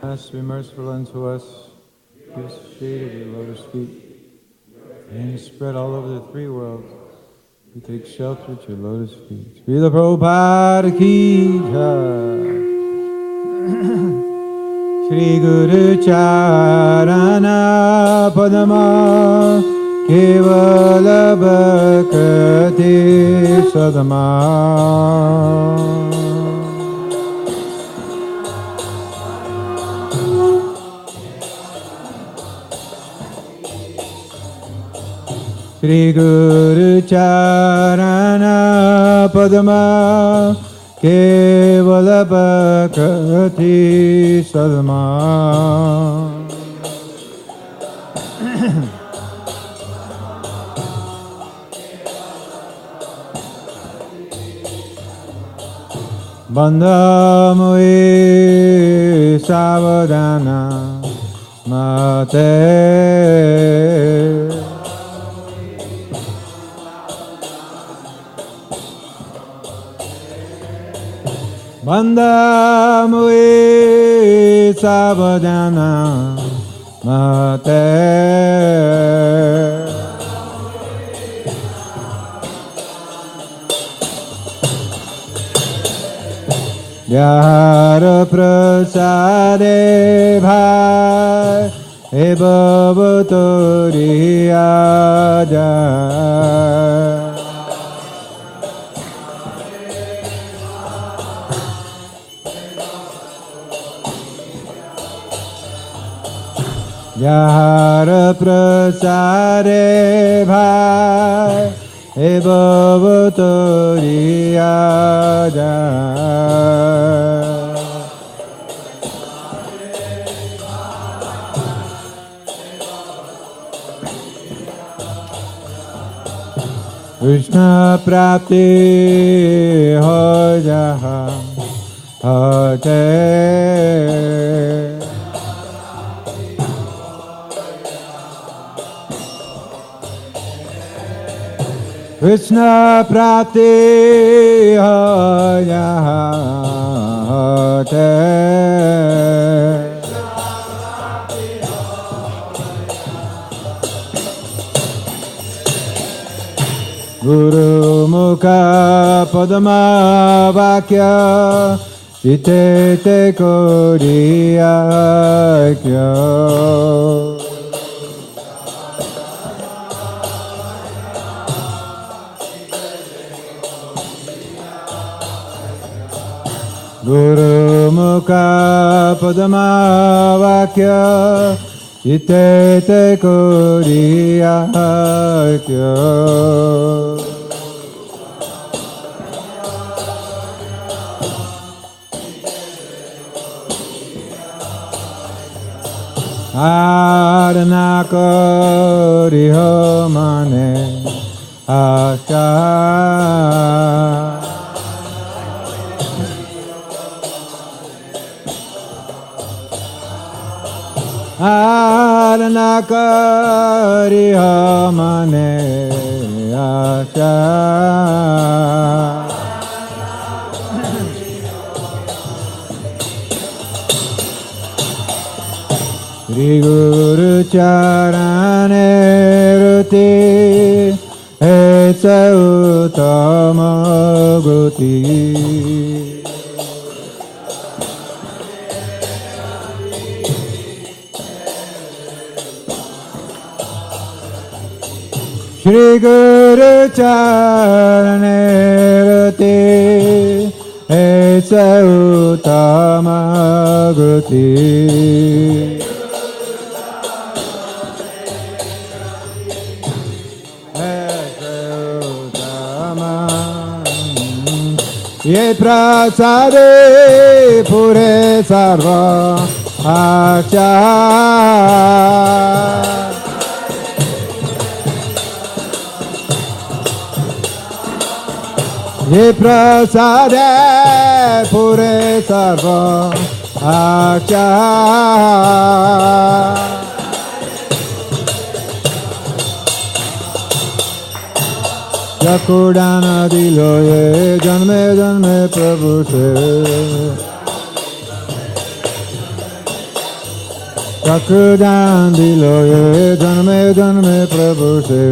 Be merciful unto us. Give us the shade of your lotus feet. And spread all over the three worlds. We take shelter at your lotus feet. Srila Prabhupada ki jai. Shri Guru Charana Padama Kevala Bhakti Sadama. Shri Guru Charana Padama Kevala Bhakti Sadama. Bandhamui Savadana Mate Bandhamui Savadana Mate Yara prasade bhai ebhavatori aja. Yara prasade bhai ebhavatori aja. Krishna prapti ho jaha hate. Krishna prapti ho jaha hate. Guru Mukha Padma Vakya Chite Te Koriyakya. Guru Mukha Padma Vakya Chite Te Koriyakya. Adana Koriho Mane Asha. Adana Koriho Mane Asha. Shri Guru Charane Ruti Etsa Uttama Guti. Shri Guru Charane Ruti Etsa Uttama Guti. Ye prasade pure sarva acha. Ye prasade pure sarva acha. Yakudana dilo ye janme janme prabhu se. Chakrudan diloye janme janme prabhu se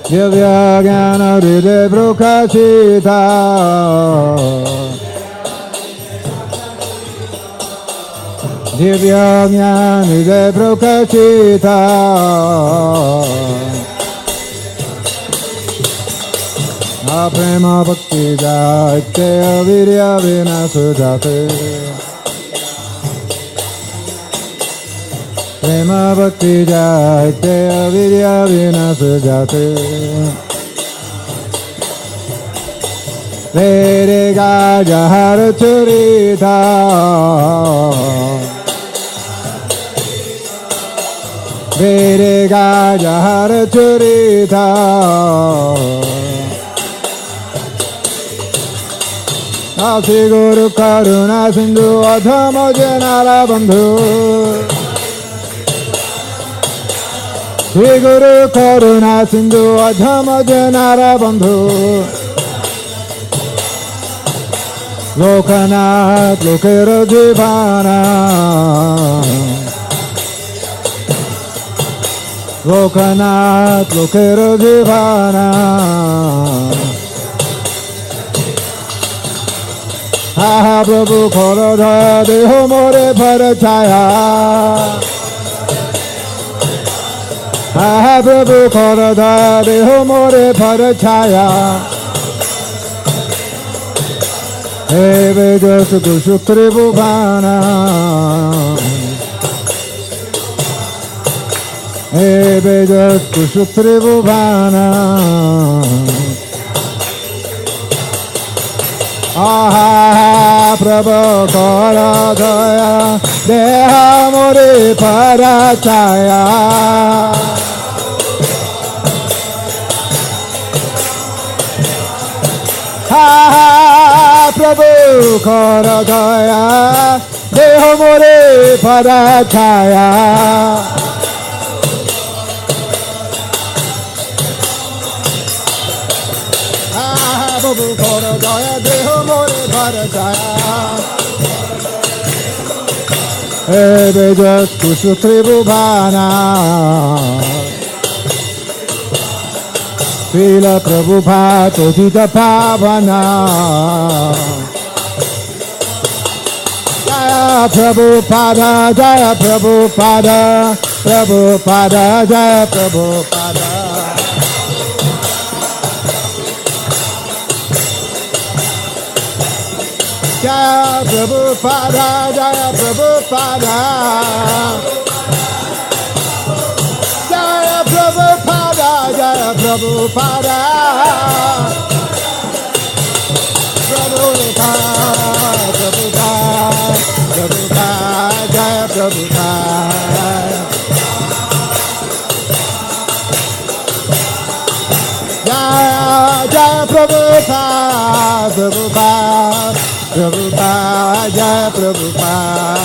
Divya Jnana Hriday Prakashita Divya Jnana Hriday Prakashita Prema Bhakti Jate Avirya Vinasa Jate Prema Bhakti Jate Avirya Vinasa Jate Vede Gaja Hare Churita Vede Gaja Hare Churita Nasi Guru Karuna Sindhu Adhama Janara Bandhu Sri Guru Karuna Sindhu Adhama Janara Bandhu Lokanath Lokera Jivana Lokanath Lokera Jivana Ha Prabhu Korodha Deho More Parachaya Ha Prabhu Korodha Deho More Parachaya He Vedas Kushukri Bhuvana He Vedas Kushukri Bhuvana Aha Prabhu Korodhaya Deha More Parachaya Ha Prabhu Korodhaya Deha More Parachaya Prabhu Korodhaya Deho More Parachaya He Vedas Kushukri Bhuvana Srila Prabhupada Totita Pavana Jaya Prabhupada Jaya Prabhupada Prabhupada Jaya Prabhupada Jaya Prabhupada, Jaya Prabhupada, Jaya Prabhupada, Jaya Prabhupada, Prabhupada, Prabhupada, Prabhupada, Jaya Prabhupada, Jaya Jaya Prabhupada, Prabhupada. Prabhupada, Jaya Prabhupada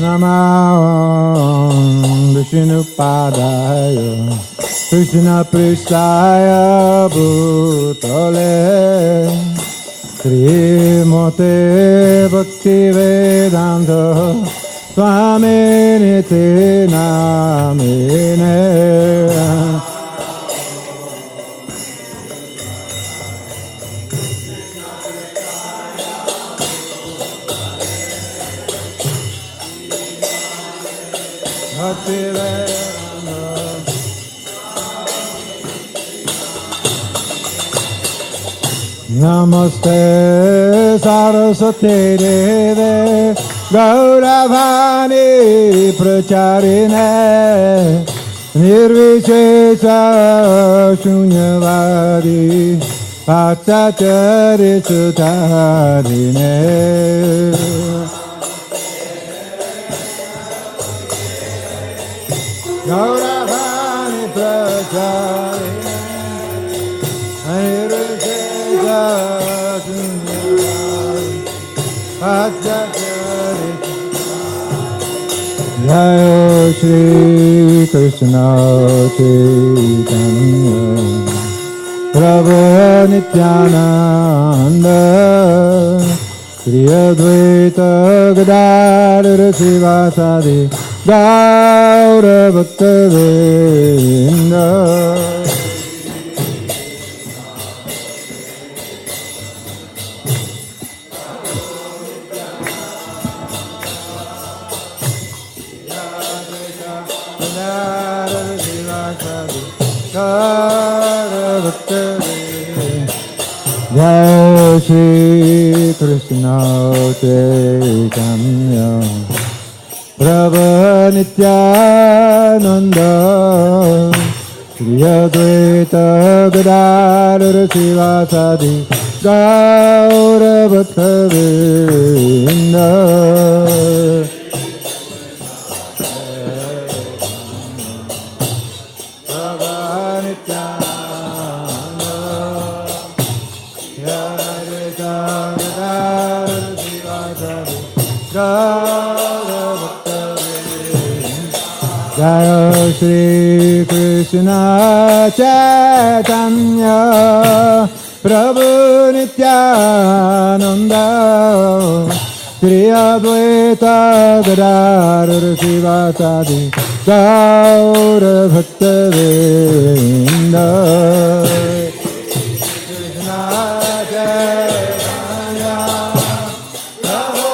Namah Vishnu Padaya Krishna Pristaya Bhutale Srimate Bhakti Vedanta Swami Niti Namine Namaste Saraswati Deve Gauravani Pracharine Nirvishesha Shunyavadi Bhaktachari Sutadine Gauravani Pracharine Nirvishesha Shunyavadi Bhaktachari Jai Shri Krishna Chaitanya Prabhu Nityananda Shri Advaita Gadadhara Sivasadi Gaura Bhakta Vrinda Jai Shri Krishna Chaitanya Prabhu Nityananda Shri Advaita Gadadhara Sivasadi Gaura Bhakta Vrinda Jai Shri Krishna Chaitanya Prabhu Nityananda Shri Advaita Gadadhara Sivasadi Gaura Bhakta Vrinda Krishna Chaitanya Prabhu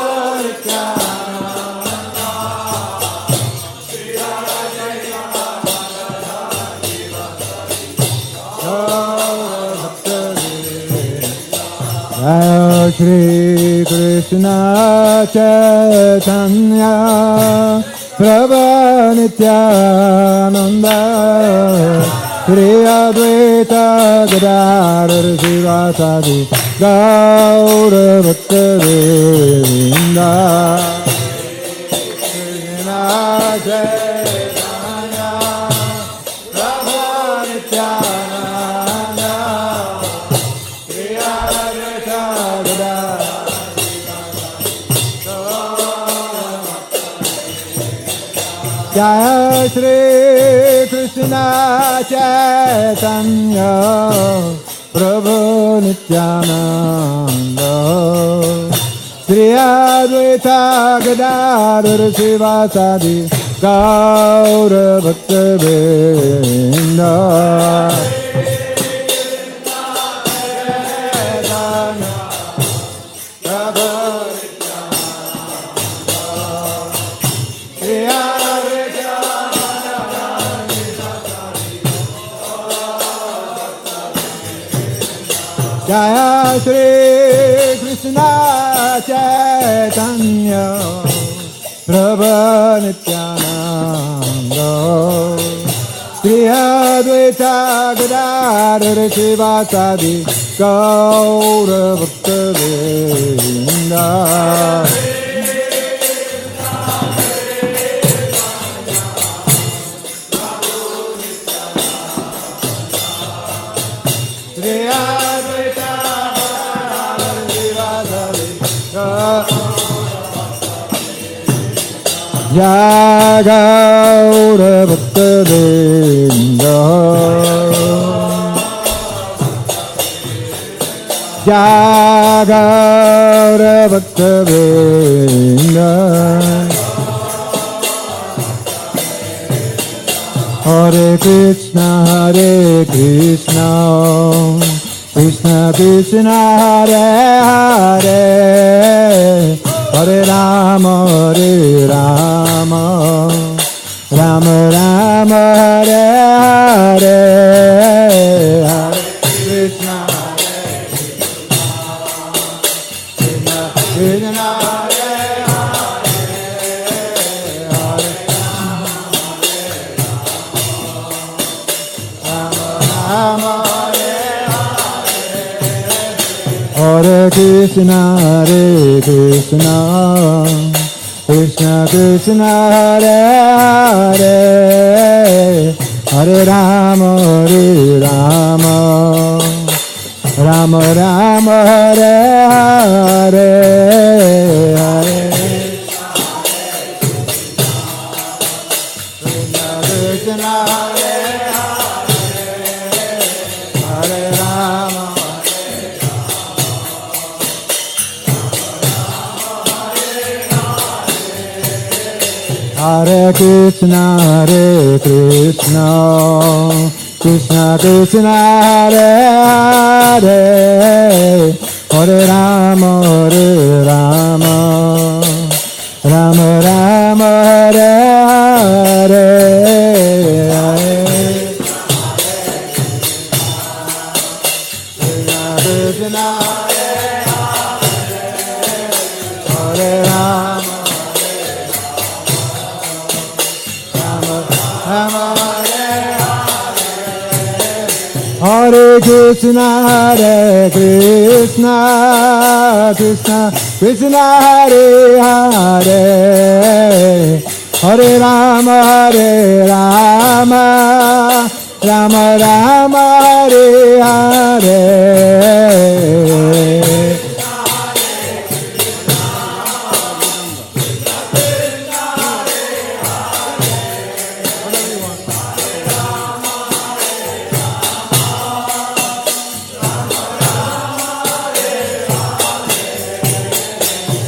Jai Shri Krishna Chaitanya Prabhu Nityananda Shri Advaita Gadadhara Sivasadi Gaura Bhakta Vrinda Krishna Chaitanya Prabhu Nityananda Jai Shri Krishna Chaitanya Prabhu Nityananda Shri Advaita Gadadhara Sivasadi Gaura Bhakta Vrinda Jai Shri Krishna Chaitanya Prabhu Nityananda Shri Advaita Gadadhara Sivasadi Gaura Bhakta Vrinda Jai Gaura Bhakta Vrinda Jai Gaura Bhakta Vrinda Hare Krishna Krishna Krishna Hare Hare Hare Rama Rama Rama Hare Hare Hare Krishna Krishna Krishna Hare Hare Hare Rama Rama Hare Krishna Krishna Krishna Hare Hare Hare Rama Rama Rama Hare Hare Hare Hare Krishna, Krishna Krishna, Hare Hare, Hare Rama, Rama Rama, Hare Hare. Krishna, Hare Rama, Hare Krishna, Krishna Krishna, Hare Hare, Hare Rama, Rama Rama, Hare Hare.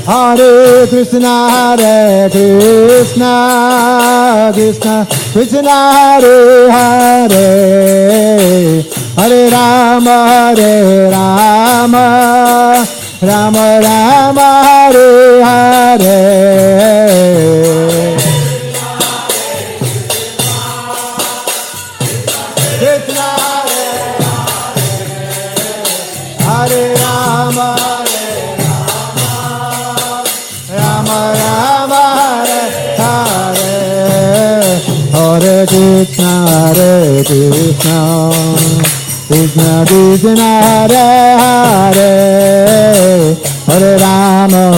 Hare Krishna, Krishna Krishna, Hare Hare, Hare Rama, Rama Rama, Hare Hare. Krishna, Hare Rama, Hare Krishna, Krishna Krishna, Hare Hare, Hare Rama,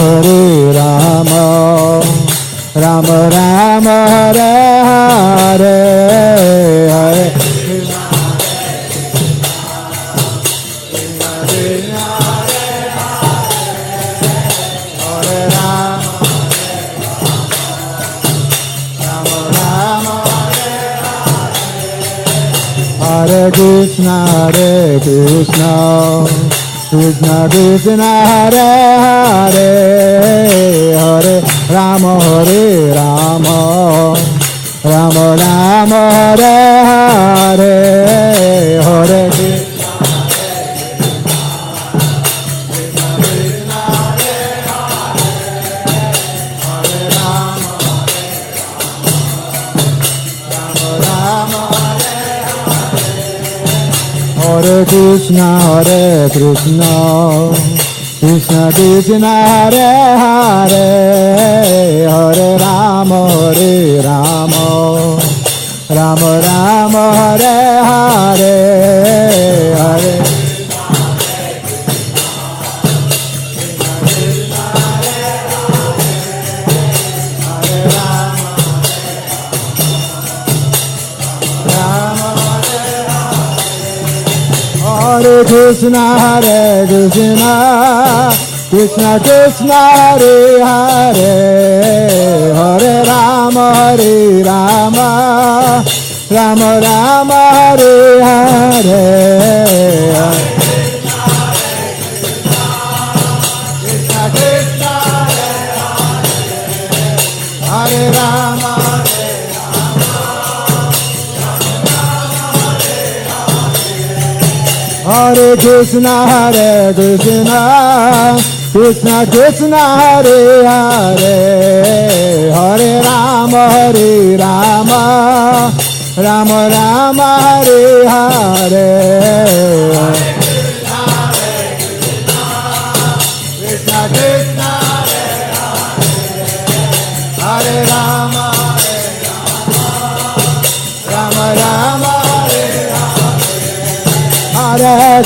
Rama Rama, Hare Hare, Hare Krishna, Hare Rama, Hare Krishna, Krishna Krishna, Hare Hare, Hare Rama, Rama Rama, Hare Hare, Hare Krishna, Hare Rama, Rama Hare Krishna, Krishna Krishna, Hare Hare, Hare Rama, Rama Rama, Hare Hare, Hare Hare Krishna, Krishna Krishna, Hare Hare, Hare Rama, Rama Rama, Hare Hare. Krishna Krishna, Hare Rama, Hare Krishna, Krishna Krishna, Hare Hare, Hare Rama, Rama Rama, Hare Hare. Krishna Krishna, Hare Rama, Rama Rama, Hare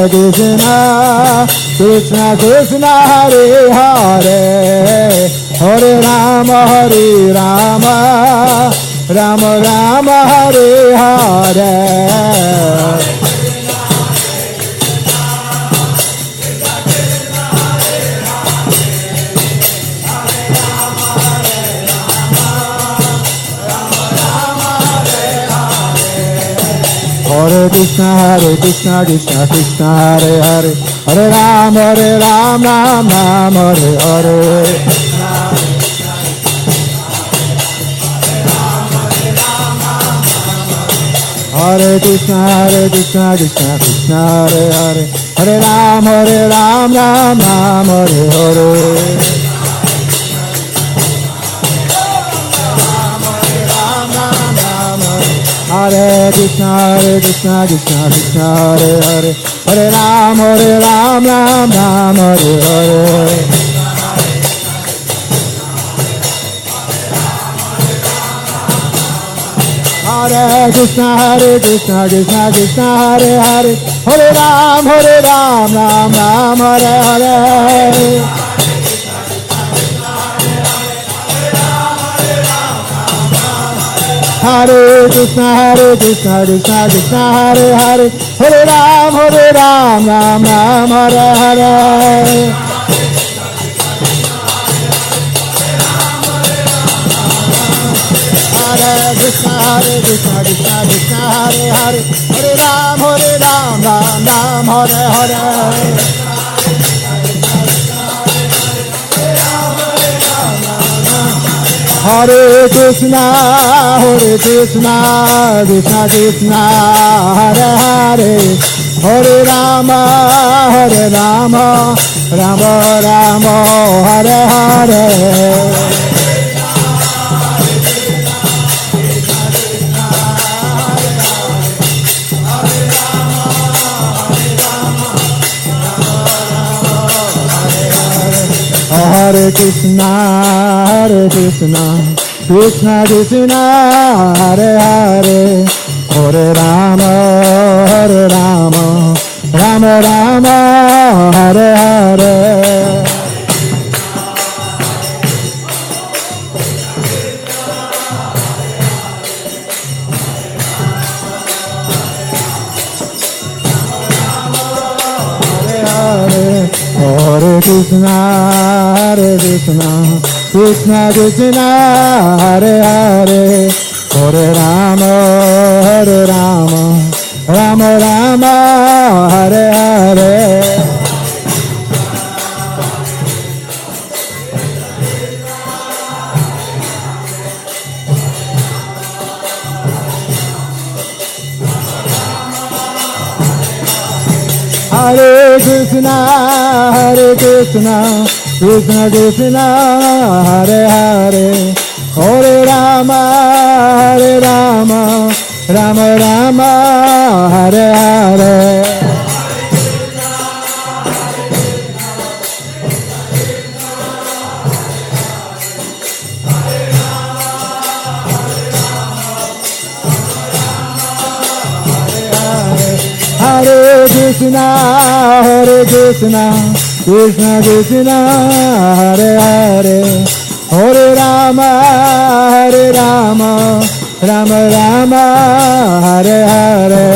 Krishna, Krishna Krishna, Hare Hare, Hare Rama, Rama Rama, Hare Hare. Hare Krishna, Krishna Krishna, Hare Hare, Hare Ram, Ram Ram, Hare Hare. Hare Krishna, Krishna Krishna, Hare Hare, Hare Ram, Ram Ram, Hare Hare. Hare Krishna, Krishna Krishna, Hare Hare, Hare Ram, Ram Ram, Hare Hare. Hare Krishna, Krishna Krishna, Hare Hare, Hare Ram, Ram Ram, Hare Hare. Hare Krishna, Krishna Krishna, Hare Hare, Hare Ram, Ram Ram, Hare Hare. Hare Krishna, Krishna Krishna, Hare Hare, Hare Ram, Ram Ram, Hare Hare. Hare Krishna, Krishna Krishna, Hare Hare, Hare Rama, Rama Rama, Hare Hare. Hare Krishna, Krishna Krishna, Hare Hare, Hare Rama, Rama Rama, Hare Hare. Hare Krishna, Krishna Krishna, Hare Hare, Hare Rama, Rama Rama, Hare Hare. Hare Krishna, Krishna Krishna, Hare Hare, Hare Rama, Rama Rama, Hare Hare. Hare Krishna, Krishna Krishna, Hare Hare, Hare Rama, Rama Rama, Hare Hare.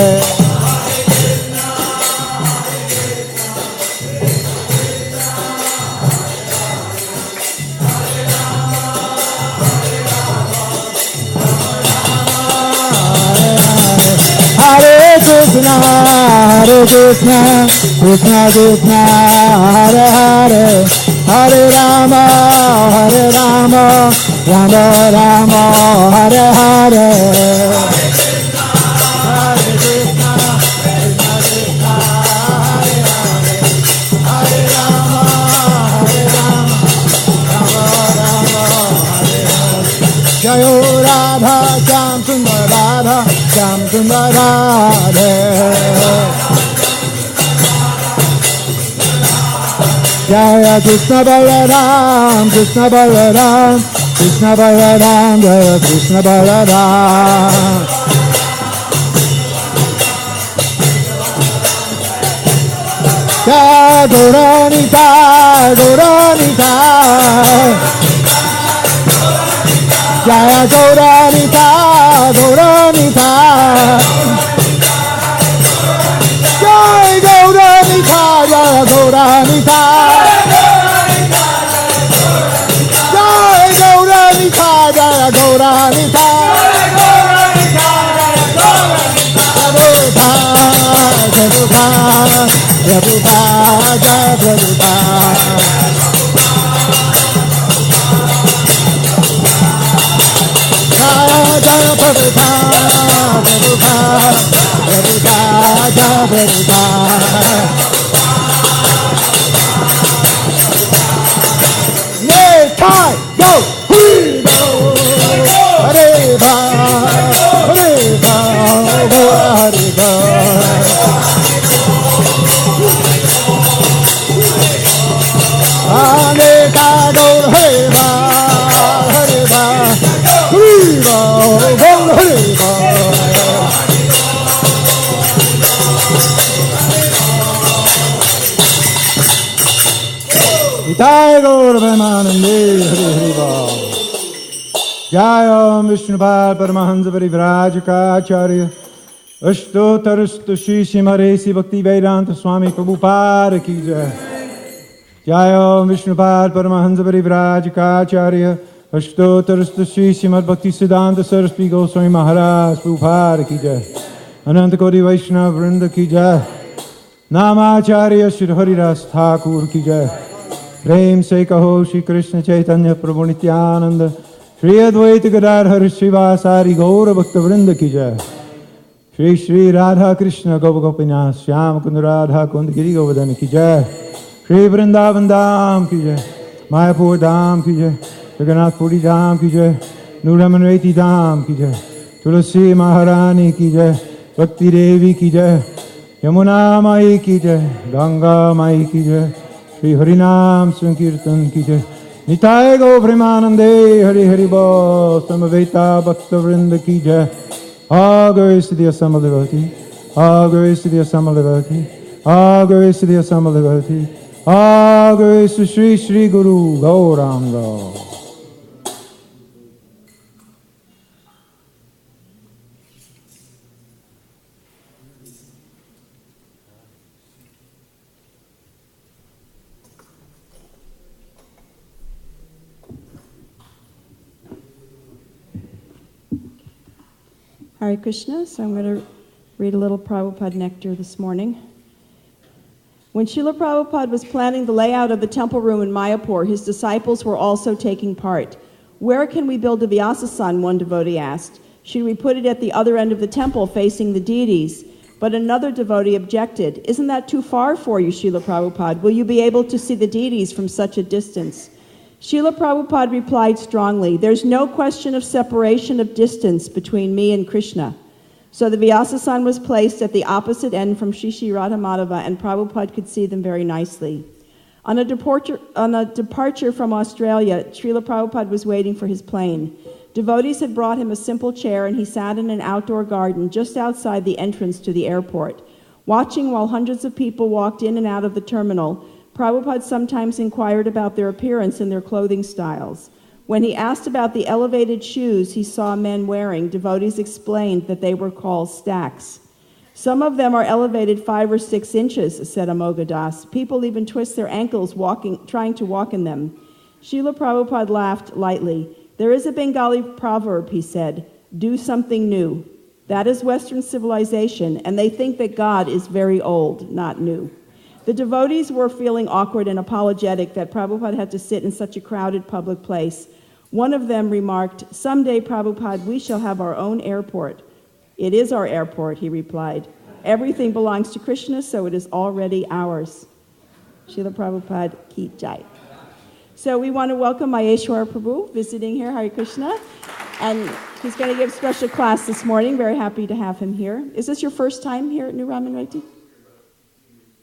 Hare Krishna, Krishna Krishna, Hare Hare, Hare Rama, Rama Rama, Hare Hare. Jayo Radha, Sham Sundar Radha, Sham Sundar Radha. Jaya Krishna Balaram, Krishna Balaram, Krishna Balaram, Jaya Krishna Balaram. Jaya Gauranita, Gauranita. Jaya Gauranita, Gauranita. Jai Gauranita, Jaya Gauranita. Jai Gauranita, Jaya Gauranita. Prabhupada, Prabhupada, Prabhupada, Prabhupada. Jai Gaur Premanande Hare Hare Bal. Jai Om Vishnupad Paramahansa Parivrajaka Acharya Ashtotarastu Shri Shimaresi Bhakti Vedanta Swami Prabhupada Ki Jai. Jai Om Vishnupad Paramahansa Parivrajaka Acharya Ashtotarastu Shri Srimad Bhakti Siddhanta Saraswati Goswami Maharaj Prabhupada Ki Jai. Ananta Koti Vaishnava Vrinda Ki Jai. Namacharya Shri Haridas Thakur Ki Jai. प्रेम से कहो श्री कृष्ण चैतन्य प्रभु नित्यानंद श्री अद्वैत गदाधर श्रीवासारि गौर भक्त वृंद की जय। श्री श्री राधा कृष्ण गौ गोपीनाथ श्याम कुंद राधा कुंद गिरि गोवर्धन की जय। श्री वृंदावन धाम की जय, मायापुर धाम की जय, जगन्नाथपुरी धाम की जय, नूरमनवेती धाम की जय, तुलसी महारानी की जय, भक्ति देवी की जय, यमुना माई की जय, गंगा माई की जय, श्री हरिनाम संकीर्तन की जय। निताय गौ प्रेमानंदे हरि हरि बोल। समवेता भक्त वृंद की जय। Agave Siddhi Asamalevati, Agave Siddhi Asamalevati, Agave Siddhi Asamalevati, Agave Sri Sri Guru Gauranga. Hare Krishna, so I'm going to read a little Prabhupada nectar this morning. When Srila Prabhupada was planning the layout of the temple room in Mayapur, his disciples were also taking part. Where can we build a Vyasasan, one devotee asked. Should we put it at the other end of the temple facing the deities? But another devotee objected. Isn't that too far for you, Srila Prabhupada? Will you be able to see the deities from such a distance? Srila Prabhupada replied strongly, there's no question of separation of distance between me and Krishna. So the Vyasasan was placed at the opposite end from Shri Shri Radha Madhava, and Prabhupada could see them very nicely. On a departure from Australia, Srila Prabhupada was waiting for his plane. Devotees had brought him a simple chair, and he sat in an outdoor garden just outside the entrance to the airport. Watching while hundreds of people walked in and out of the terminal, Prabhupada sometimes inquired about their appearance and their clothing styles. When he asked about the elevated shoes he saw men wearing, devotees explained that they were called stacks. Some of them are elevated 5 or 6 inches, said Amogadas. People even twist their ankles trying to walk in them. Srila Prabhupada laughed lightly. There is a Bengali proverb, he said, do something new. That is Western civilization, and they think that God is very old, not new. The devotees were feeling awkward and apologetic that Prabhupada had to sit in such a crowded public place. One of them remarked, someday, Prabhupada, we shall have our own airport. It is our airport, he replied. Everything belongs to Krishna, so it is already ours. Srila Prabhupada Ki Jai. So we want to welcome Maheshwar Prabhu visiting here, Hare Krishna. And he's going to give special class this morning. Very happy to have him here. Is this your first time here at New Ramanreti?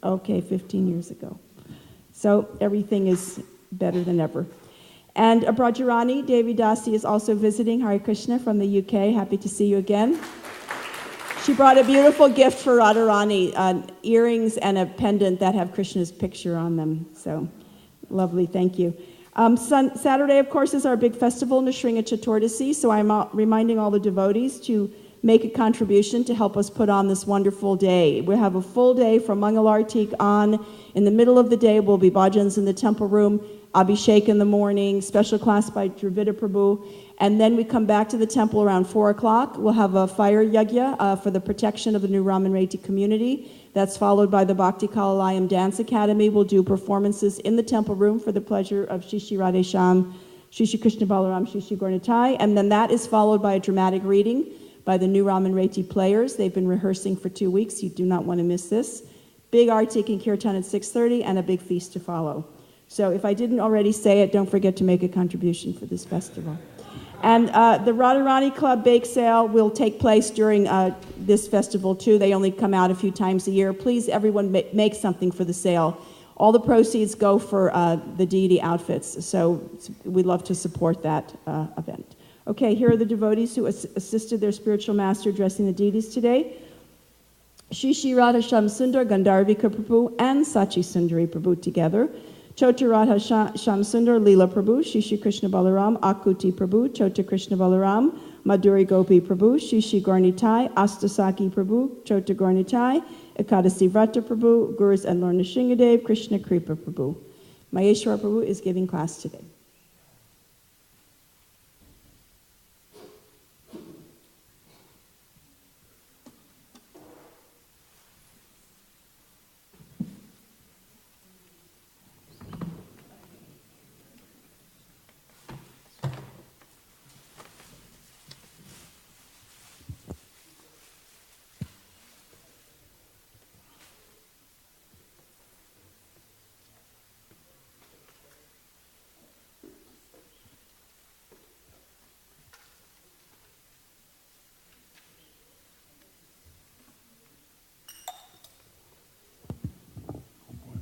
Okay, 15 years ago. So everything is better than ever. And Abrajarani Devi Dasi is also visiting, Hare Krishna, from the UK. Happy to see you again. She brought a beautiful gift for Radharani, earrings and a pendant that have Krishna's picture on them. So lovely, thank you. Saturday, of course, is our big festival, Nrsimha Chaturdasi, so I'm reminding all the devotees to make a contribution to help us put on this wonderful day. We have a full day from Mangalartik on. In the middle of the day will be bhajans in the temple room, Abhishek in the morning, special class by Dravida Prabhu, and then we come back to the temple around 4 o'clock. We'll have a fire yajna for the protection of the New Ramanreti community. That's followed by the Bhakti Kalalayam Dance Academy. We'll do performances in the temple room for the pleasure of Shri Shri Radhesham, Shri Shri Krishna Balaram, Shri Shri Gaurnitai, and then that is followed by a dramatic reading by the new Raman Reti players. They've been rehearsing for 2 weeks. You do not want to miss this. Big Artik and Kirtan at 6:30 and a big feast to follow. So if I didn't already say it, don't forget to make a contribution for this festival. And the Radharani Club bake sale will take place during this festival too. They only come out a few times a year. Please, everyone, make something for the sale. All the proceeds go for the deity outfits, so we'd love to support that event. Okay, here are the devotees who assisted their spiritual master dressing the deities today. Shri Shri Radha Sham Sundar Gandharvika Prabhu and Sachi Sundari Prabhu together. Chota Radha Sham Sundar Leela Prabhu, Shri Shri Krishna Balaram, Akuti Prabhu, Chota Krishna Balaram, Madhuri Gopi Prabhu, Shri Shri Gaurnitai, Astasaki Prabhu, Chota Gaurnitai, Ekadasi Vrata Prabhu, Gurus and Lorna Shingadev, Krishna Kripa Prabhu. Maheshwar Prabhu is giving class today.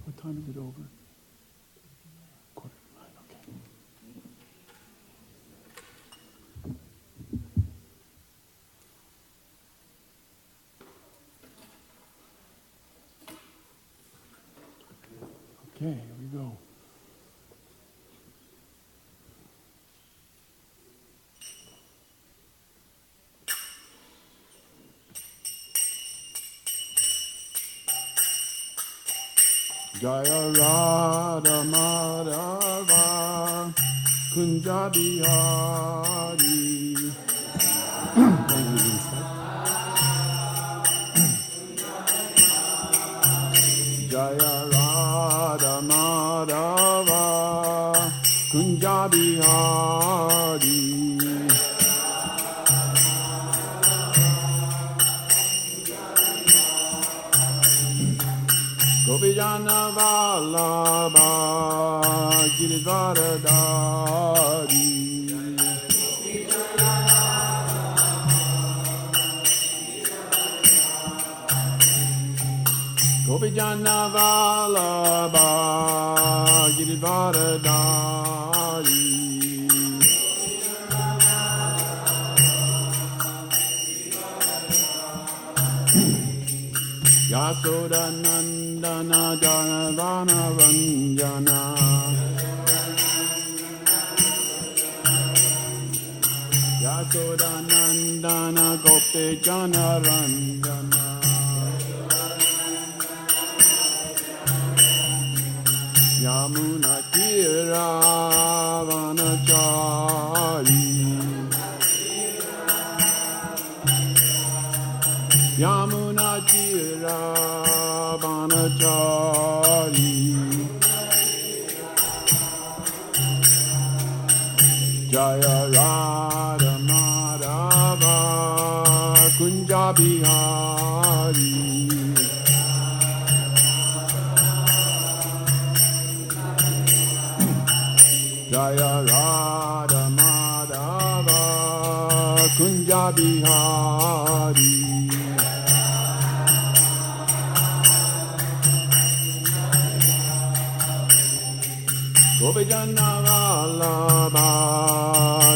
What time is it over? 9:15, okay. Okay, here we go. Jaya Radha Madhava Kunja Bihari. Jaya Radha Madhava Kunja Bihari. Gopijana Vallabha Giridharadhari. Gopijana Vallabha Giridharadhari. Yasoda Nandana Janavana Ranjana. Yasoda Nandana Gopi Jana Ranjana. Yamuna Tira Vanachari. Yamuna Tira Vanachari. Jaya Radha Madhava Kunja Bihari. Jaya Radha Madhava Kunja Bihari. Gopijana Vallabha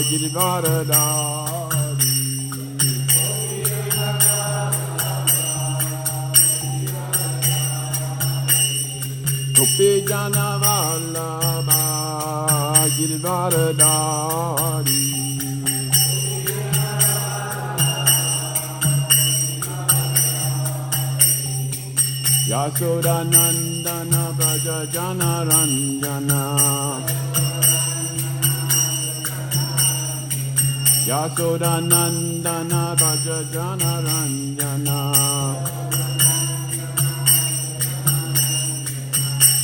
Giridharadhari. Gopijana Vallabha Giridharadhari. Yasoda Nandana Braja Jana Ranjana. Yasoda Nandana Braja Jana Ranjana.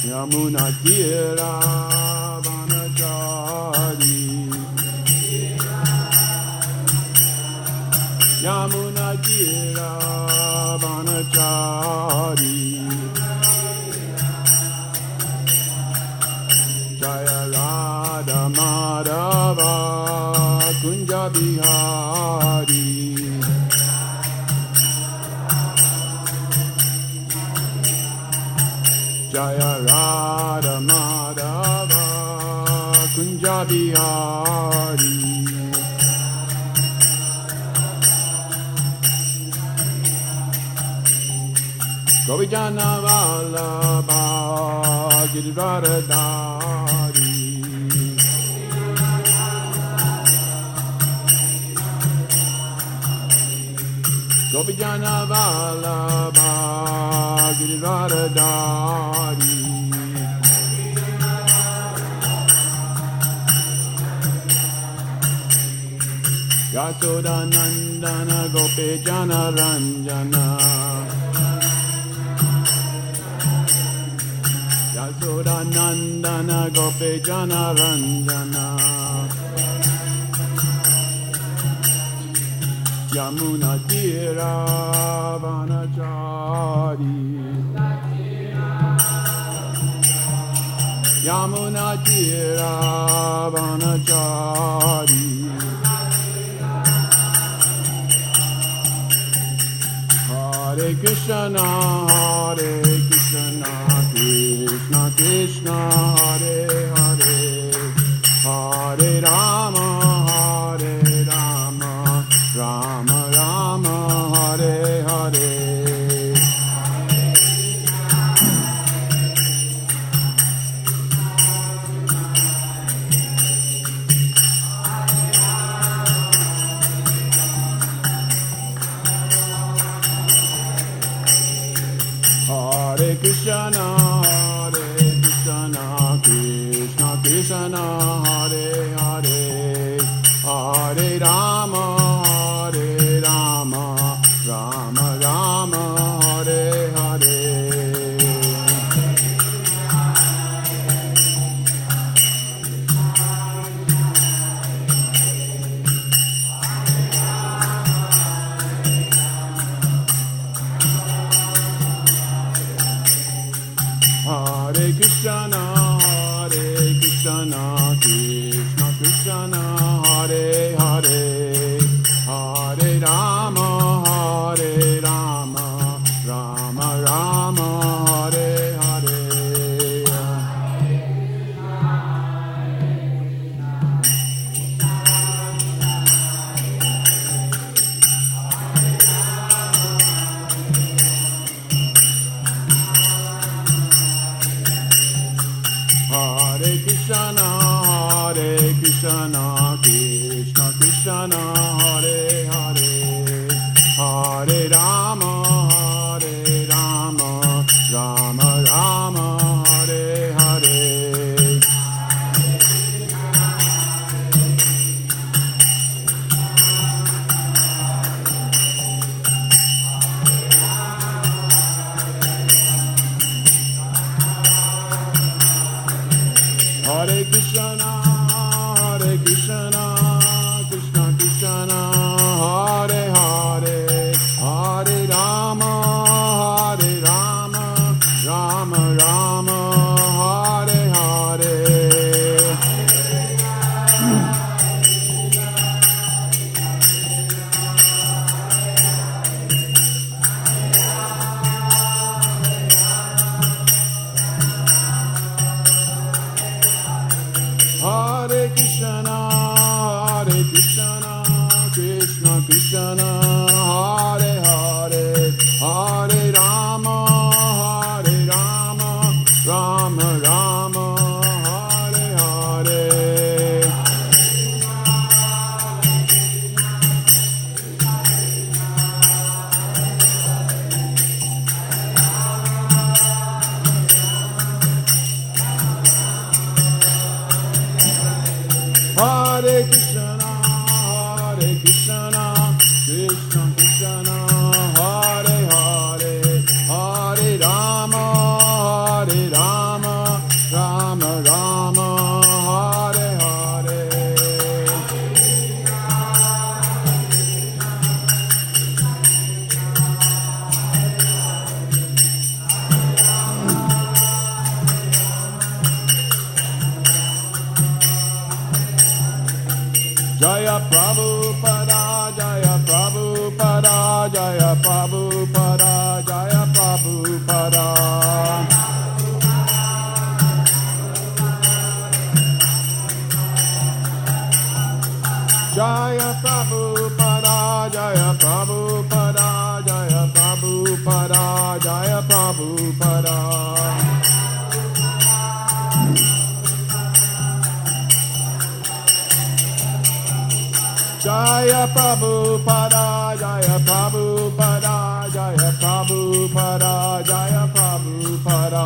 Yamuna Tira Vanachari. Yamuna Jaya Radha Madhava Kunja Bihari Jaya Radha Madhava Kunja Bihari Govijana Vallabha Giridharadhari Govijana Vallabha Giridharadhari Yasoda Nandana Gopijana Ranjana Yasoda Nandana Gopijana Ranjana Yamuna Tira Vanachari Yamuna Tira Vanachari Hare Krishna Hare Krishna Krishna Krishna Hare Hare Hare Rama Hare Rama Rama Rama Hare Hare Hare Krishna Hare Krishna Krishna Krishna Hare Hare Hare Rama Hare Rama Rama Rama Hare Hare Hare Krishna Hare Krishna Krishna Krishna Hare Hare Hare Rama Hare Rama Rama Rama Hare Hare Hare Krishna Hare Krishna Krishna Krishna Hare Hare Hare Rama Hare Rama Rama Rama Hare Hare Hare Krishna Hare Krishna Krishna Krishna Hare Hare Hare Rama Hare Rama Rama Rama Hare Hare Hare Krishna Hare Krishna Krishna Krishna Hare Hare Hare Rama Hare Rama Rama Rama Hare Hare Hare Krishna Hare Krishna Krishna Krishna Hare Hare Hare Rama Hare Rama Rama Rama Hare Hare Jaya Prabhupada, Jaya Prabhupada, Jaya Prabhupada, Jaya Prabhupada. Jaya Prabhupada, Jaya Prabhupada, Jaya Prabhupada, Jaya Prabhupada. Jaya Prabhupada, Jaya Prabhupada, Jaya Prabhupada, Jaya Prabhupada.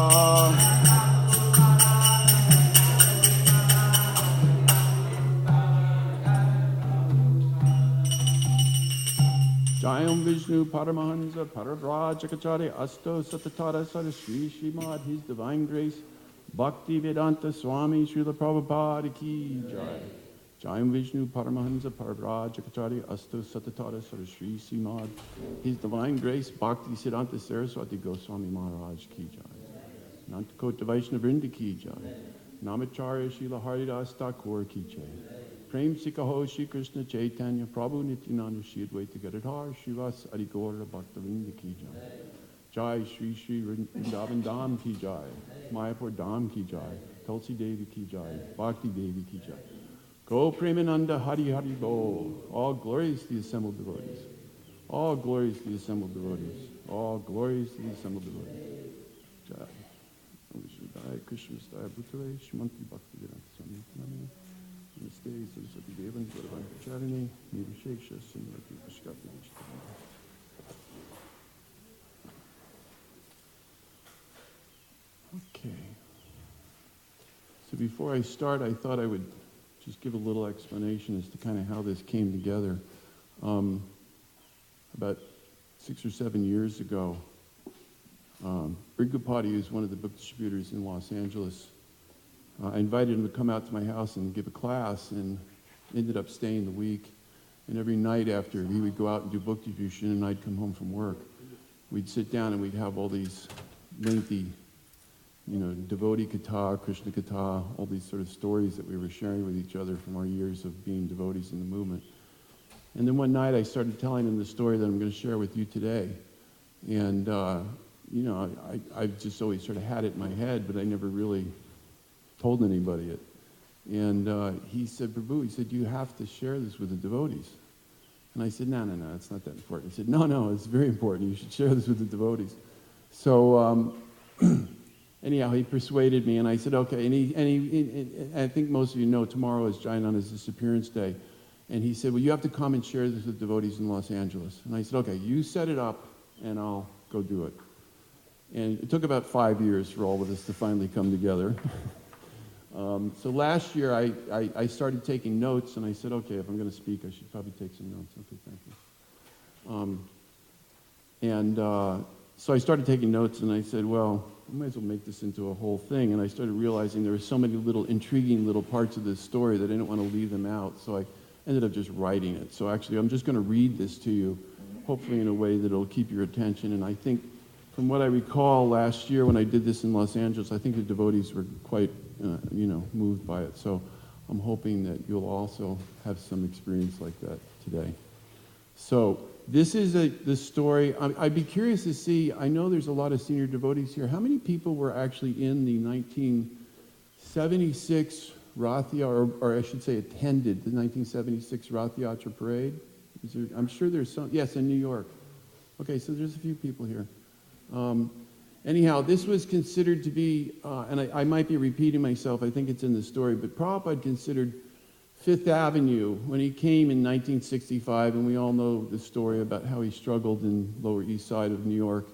Jayam Vishnu Paramahansa Paravrajacharya Asto Satatara Sarasri Srimad, His Divine Grace Bhakti Vedanta Swami Srila Prabhupada Ki Jai. Jayam Vishnu Paramahansa Paravrajacharya Asto Satatara Sarasri Srimad, His Divine Grace Bhakti Siddhanta Saraswati Goswami Maharaj Ki Jai. Nantakota Vaishnava Vrinda Ki Jai. Namacharya Srila Haridas Thakur Ki Jai. Prem Sikaho Shri Krishna Chaitanya Prabhu Nityananda Shri Advaita Gadadhar Srivas Adhikora Bhaktavinda Ki Jai. Jai Shri Shri Vrindavan Dham Ki Jai. Mayapur Dham Ki Jai. Tulsi Devi Ki Jai. Bhakti Devi Ki Jai. Go Premananda Hari Hari Bol. All glories to the assembled devotees. All glories to the assembled devotees. All glories to the assembled devotees. Jai. Jai Krishna Staya Bhutale Shmanti Bhakti Vedanta Swami Namaha. Namaste Saraswati Devan Gauravantacharini Nirvishesha Simrati Vishkati Vishtana. Okay. So before I start, I thought I would just give a little explanation as to kind of how this came together. About 6 or 7 years ago, Brigapati is one of the book distributors in Los Angeles. I invited him to come out to my house and give a class, and ended up staying the week. And every night after, he would go out and do book distribution, and I'd come home from work. We'd sit down and we'd have all these lengthy, devotee katha, Krishna katha, all these sort of stories that we were sharing with each other from our years of being devotees in the movement. And then one night I started telling him the story that I'm going to share with you today. And, I've just always sort of had it in my head, but I never really told anybody it. And he said, Prabhu, he said, you have to share this with the devotees. And I said, no, it's not that important. He said, no, it's very important. You should share this with the devotees. So anyhow, he persuaded me, and I said, okay. And I think most of you know tomorrow is Jayananda's disappearance day. And he said, well, you have to come and share this with devotees in Los Angeles. And I said, okay, you set it up, and I'll go do it. And it took about 5 years for all of this to finally come together. So last year, I started taking notes, and I said, okay, if I'm going to speak, I should probably take some notes. Okay, thank you. So I started taking notes, and I said, well, I might as well make this into a whole thing. And I started realizing there were so many little intriguing little parts of this story that I didn't want to leave them out. So I ended up just writing it. So actually, I'm just going to read this to you, hopefully in a way that will keep your attention. And I think, from what I recall last year when I did this in Los Angeles, I think the devotees were quite, moved by it. So I'm hoping that you'll also have some experience like that today. So this is the story. I'd be curious to see, I know there's a lot of senior devotees here. How many people were actually in the 1976 Rath Yatra, or I should say attended the 1976 Rath Yatra parade? I'm sure there's some, yes, in New York. Okay, so there's a few people here. Anyhow, this was considered to be, and I might be repeating myself, I think it's in the story, but Prabhupada considered Fifth Avenue when he came in 1965, and we all know the story about how he struggled in Lower East Side of New York.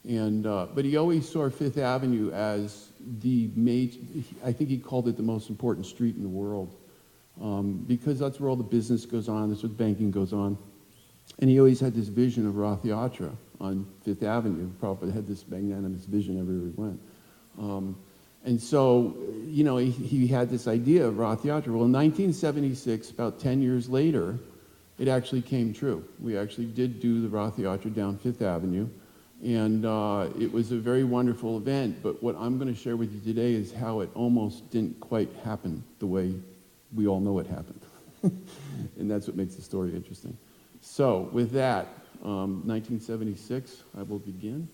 And but he always saw Fifth Avenue as the major, I think he called it the most important street in the world, because that's where all the business goes on, that's where banking goes on. And he always had this vision of Rath Yatra on Fifth Avenue. Prabhupada had this magnanimous vision everywhere he went. And so, he had this idea of Rath Yatra. Well, in 1976, about 10 years later, it actually came true. We actually did do the Rath Yatra down Fifth Avenue. And it was a very wonderful event. But what I'm going to share with you today is how it almost didn't quite happen the way we all know it happened. And that's what makes the story interesting. So with that, 1976, I will begin.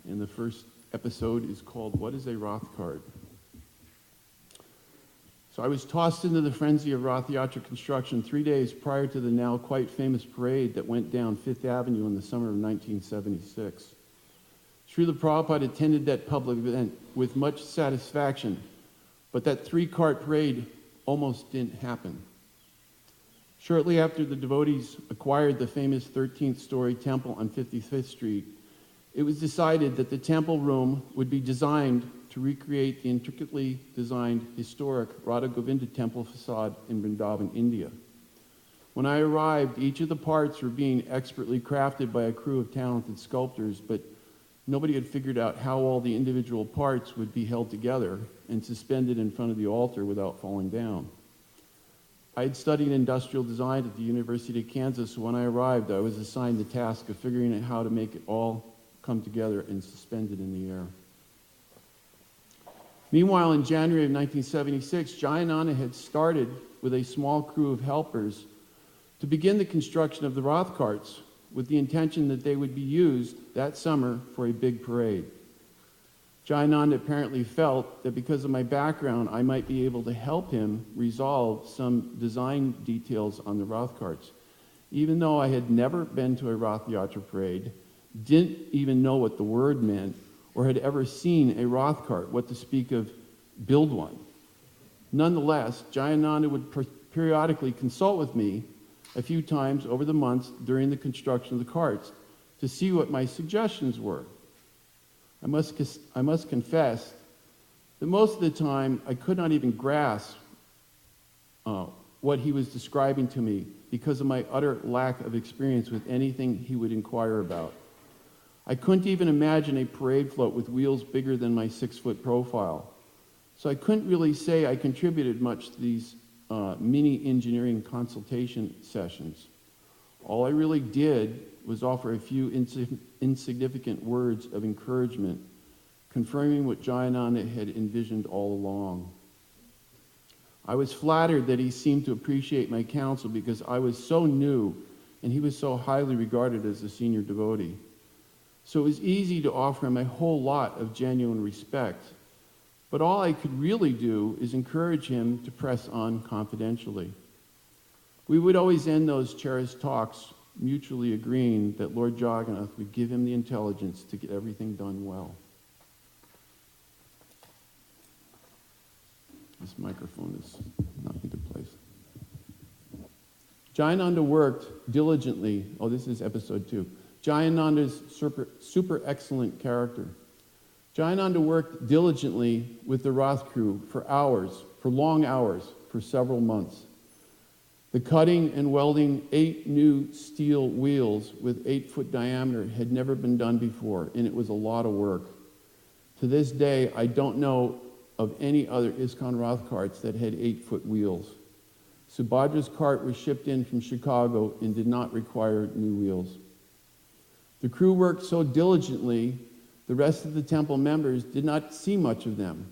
And the first episode is called, What is a Roth Cart? So I was tossed into the frenzy of Rath Yatra construction 3 days prior to the now quite famous parade that went down Fifth Avenue in the summer of 1976. Srila Prabhupada attended that public event with much satisfaction, but that three-cart parade almost didn't happen. Shortly after the devotees acquired the famous 13th-story temple on 55th Street, it was decided that the temple room would be designed to recreate the intricately designed historic Radha Govinda temple facade in Vrindavan, India. When I arrived, each of the parts were being expertly crafted by a crew of talented sculptors, but nobody had figured out how all the individual parts would be held together and suspended in front of the altar without falling down. I had studied industrial design at the University of Kansas, so when I arrived, I was assigned the task of figuring out how to make it all come together and suspended in the air. Meanwhile, in January of 1976, Jayananda had started with a small crew of helpers to begin the construction of the Roth carts with the intention that they would be used that summer for a big parade. Jayananda apparently felt that because of my background, I might be able to help him resolve some design details on the Roth carts. Even though I had never been to a Rath Yatra parade, didn't even know what the word meant, or had ever seen a Roth cart, what to speak of build one. Nonetheless, Jayananda would periodically consult with me a few times over the months during the construction of the carts to see what my suggestions were. I must confess that most of the time I could not even grasp what he was describing to me because of my utter lack of experience with anything he would inquire about. I couldn't even imagine a parade float with wheels bigger than my 6-foot profile. So I couldn't really say I contributed much to these mini engineering consultation sessions. All I really did was offer a few insignificant words of encouragement, confirming what Jayananda had envisioned all along. I was flattered that he seemed to appreciate my counsel because I was so new and he was so highly regarded as a senior devotee. So it was easy to offer him a whole lot of genuine respect. But all I could really do is encourage him to press on confidentially. We would always end those cherished talks mutually agreeing that Lord Jagannath would give him the intelligence to get everything done well. This microphone is not in a good place. Jayananda worked diligently. Oh, this is episode 2. Jayananda's super excellent character. Jayananda worked diligently with the Roth crew for hours, for long hours, for several months. The cutting and welding 8 new steel wheels with 8-foot diameter had never been done before, and it was a lot of work. To this day, I don't know of any other ISKCON Roth carts that had 8-foot wheels. Subhadra's cart was shipped in from Chicago and did not require new wheels. The crew worked so diligently, the rest of the temple members did not see much of them.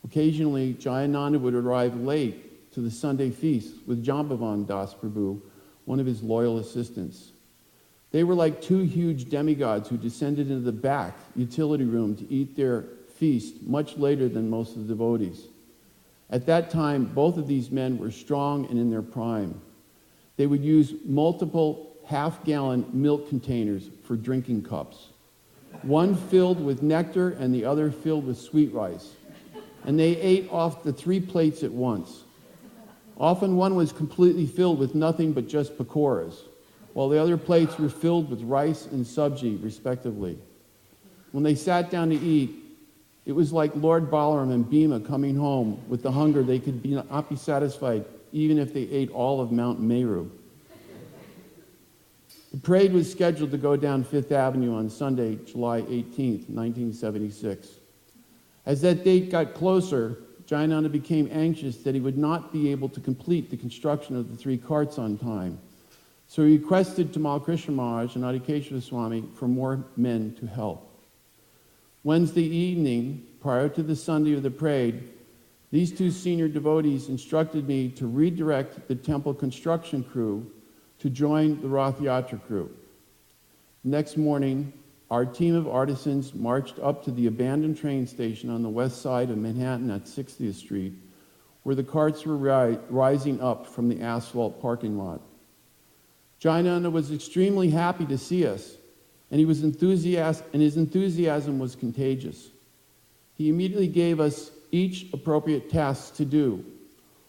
Occasionally, Jayananda would arrive late to the Sunday feast with Jambavan Das Prabhu, one of his loyal assistants. They were like 2 huge demigods who descended into the back utility room to eat their feast much later than most of the devotees. At that time, both of these men were strong and in their prime. They would use multiple half-gallon milk containers for drinking cups, one filled with nectar and the other filled with sweet rice. And they ate off the 3 plates at once. Often one was completely filled with nothing but just pakoras, while the other plates were filled with rice and sabji, respectively. When they sat down to eat, it was like Lord Balaram and Bhima coming home with the hunger they could not be satisfied even if they ate all of Mount Meru. The parade was scheduled to go down Fifth Avenue on Sunday, July 18th, 1976. As that date got closer, Jayananda became anxious that he would not be able to complete the construction of the 3 carts on time. So he requested Tamal Krishna Maharaj and Adhikeshwara Swami for more men to help. Wednesday evening, prior to the Sunday of the parade, These two senior devotees instructed me to redirect the temple construction crew to join the Rath Yatra crew. Next morning, our team of artisans marched up to the abandoned train station on the west side of Manhattan at 60th Street, where the carts were rising up from the asphalt parking lot. Jayananda was extremely happy to see us, and his enthusiasm was contagious. He immediately gave us each appropriate tasks to do.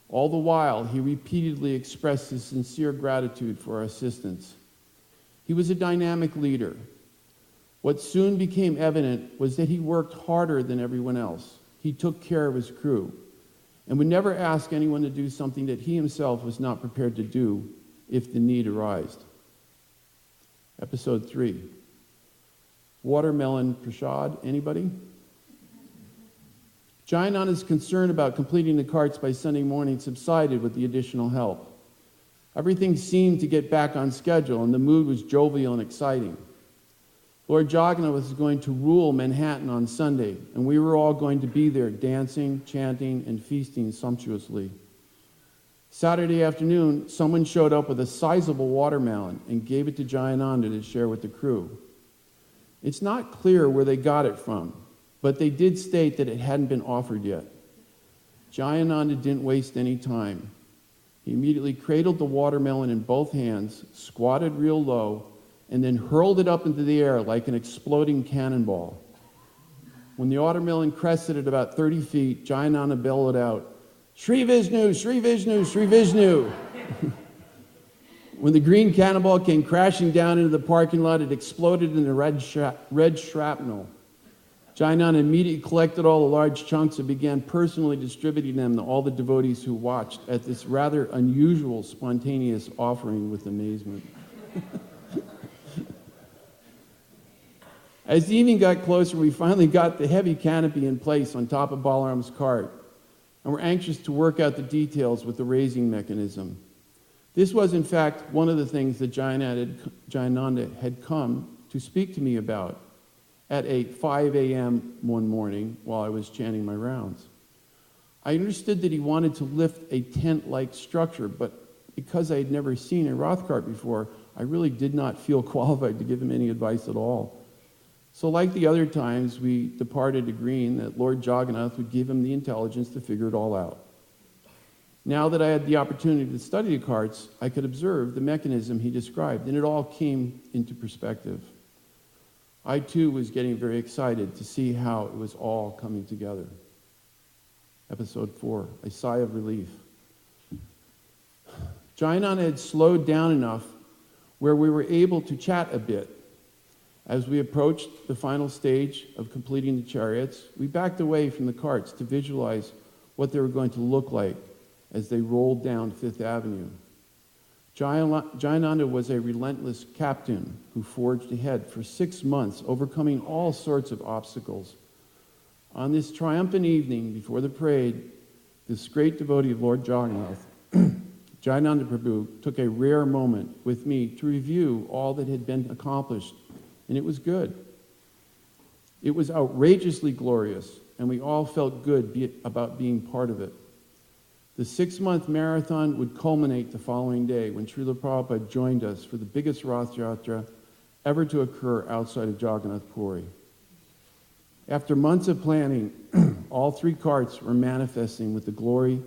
All the while, he repeatedly expressed his sincere gratitude for our assistance. He was a dynamic leader. What soon became evident was that he worked harder than everyone else. He took care of his crew and would never ask anyone to do something that he himself was not prepared to do if the need arose. Episode 3. Watermelon prasad. Anybody? Jayananda's concern about completing the carts by Sunday morning subsided with the additional help. Everything seemed to get back on schedule, and the mood was jovial and exciting. Lord Jagannath was going to rule Manhattan on Sunday, and we were all going to be there dancing, chanting, and feasting sumptuously. Saturday afternoon, someone showed up with a sizable watermelon and gave it to Jayananda to share with the crew. It's not clear where they got it from, but they did state that it hadn't been offered yet. Jayananda didn't waste any time. He immediately cradled the watermelon in both hands, squatted real low, and then hurled it up into the air like an exploding cannonball. When the watermelon crested at about 30 feet, Jayananda bellowed out, "Sri Vishnu, Sri Vishnu, Sri Vishnu." When the green cannonball came crashing down into the parking lot, it exploded in the red shrapnel. Jayananda immediately collected all the large chunks and began personally distributing them to all the devotees who watched at this rather unusual, spontaneous offering with amazement. As the evening got closer, we finally got the heavy canopy in place on top of Balaram's cart, and were anxious to work out the details with the raising mechanism. This was, in fact, one of the things that Jayananda had come to speak to me about at 5 a.m. one morning while I was chanting my rounds. I understood that he wanted to lift a tent-like structure, but because I had never seen a Rath cart before, I really did not feel qualified to give him any advice at all. So like the other times, we departed agreeing that Lord Jagannath would give him the intelligence to figure it all out. Now that I had the opportunity to study the carts, I could observe the mechanism he described, and it all came into perspective. I too was getting very excited to see how it was all coming together. Episode 4, a sigh of relief. Jayananda had slowed down enough where we were able to chat a bit. As we approached the final stage of completing the chariots, we backed away from the carts to visualize what they were going to look like as they rolled down Fifth Avenue. Jayananda was a relentless captain who forged ahead for 6 months, overcoming all sorts of obstacles. On this triumphant evening before the parade, this great devotee of Lord Jagannath, Jayananda Prabhu, took a rare moment with me to review all that had been accomplished, and it was good. It was outrageously glorious, and we all felt good about being part of it. The 6-month marathon would culminate the following day when Srila Prabhupada joined us for the biggest Rath Yatra ever to occur outside of Jagannath Puri. After months of planning, all 3 carts were manifesting with the glory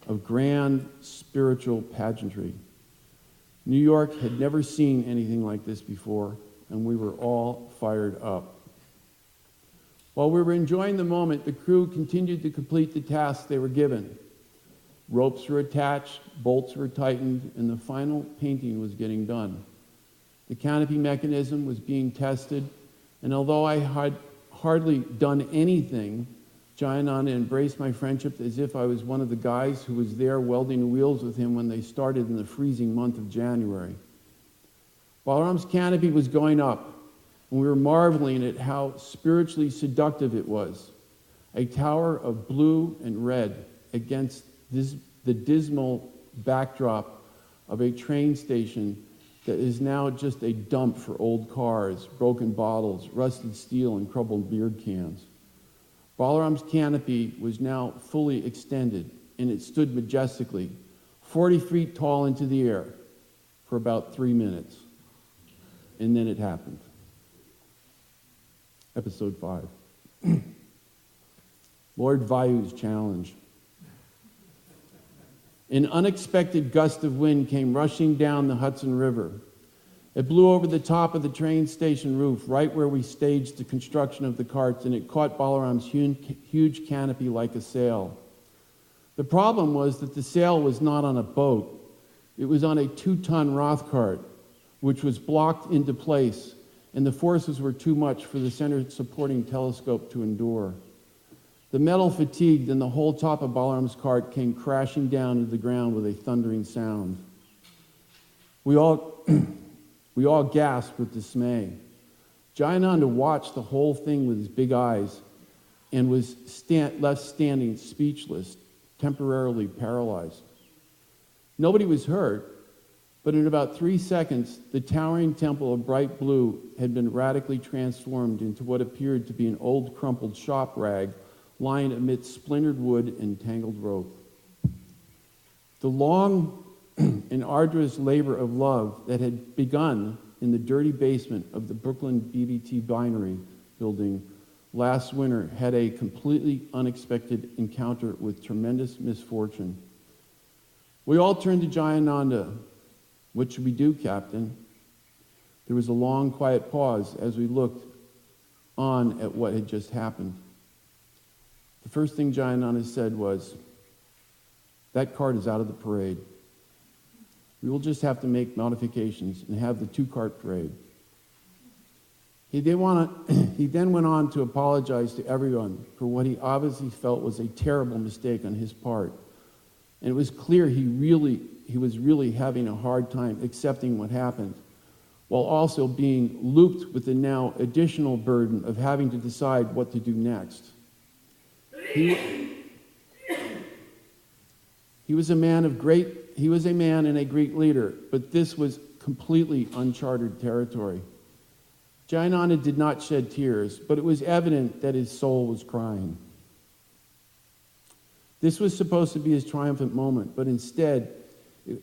of grand spiritual pageantry. New York had never seen anything like this before, and we were all fired up. While we were enjoying the moment, the crew continued to complete the tasks they were given. Ropes were attached, bolts were tightened, and the final painting was getting done. The canopy mechanism was being tested, and although I had hardly done anything, Jayananda embraced my friendship as if I was one of the guys who was there welding wheels with him when they started in the freezing month of January. Balaram's canopy was going up, and we were marveling at how spiritually seductive it was. A tower of blue and red against the dismal backdrop of a train station that is now just a dump for old cars, broken bottles, rusted steel, and crumbled beer cans. Balaram's canopy was now fully extended, and it stood majestically, 40 feet tall into the air, for about 3 minutes. And then it happened. Episode 5. Lord Vayu's challenge. An unexpected gust of wind came rushing down the Hudson River. It blew over the top of the train station roof, right where we staged the construction of the carts, and it caught Balaram's huge canopy like a sail. The problem was that the sail was not on a boat. It was on a 2-ton Roth cart, which was blocked into place, and the forces were too much for the center supporting telescope to endure. The metal fatigued, and the whole top of Balaram's cart came crashing down to the ground with a thundering sound. We all gasped with dismay. Jayananda watched the whole thing with his big eyes and was left standing speechless, temporarily paralyzed. Nobody was hurt, but in about 3 seconds, the towering temple of bright blue had been radically transformed into what appeared to be an old crumpled shop rag lying amidst splintered wood and tangled rope. The long and arduous labor of love that had begun in the dirty basement of the Brooklyn BBT binary building last winter had a completely unexpected encounter with tremendous misfortune. We all turned to Jayananda. "What should we do, Captain?" There was a long, quiet pause as we looked on at what had just happened. The first thing Jayananda said was, "That cart is out of the parade. We will just have to make modifications and have the 2-cart parade." He then went on to apologize to everyone for what he obviously felt was a terrible mistake on his part. And it was clear he was really having a hard time accepting what happened, while also being looped with the now additional burden of having to decide what to do next. He was a man and a great leader, but this was completely uncharted territory. Jayananda did not shed tears, but it was evident that his soul was crying. This was supposed to be his triumphant moment, but instead,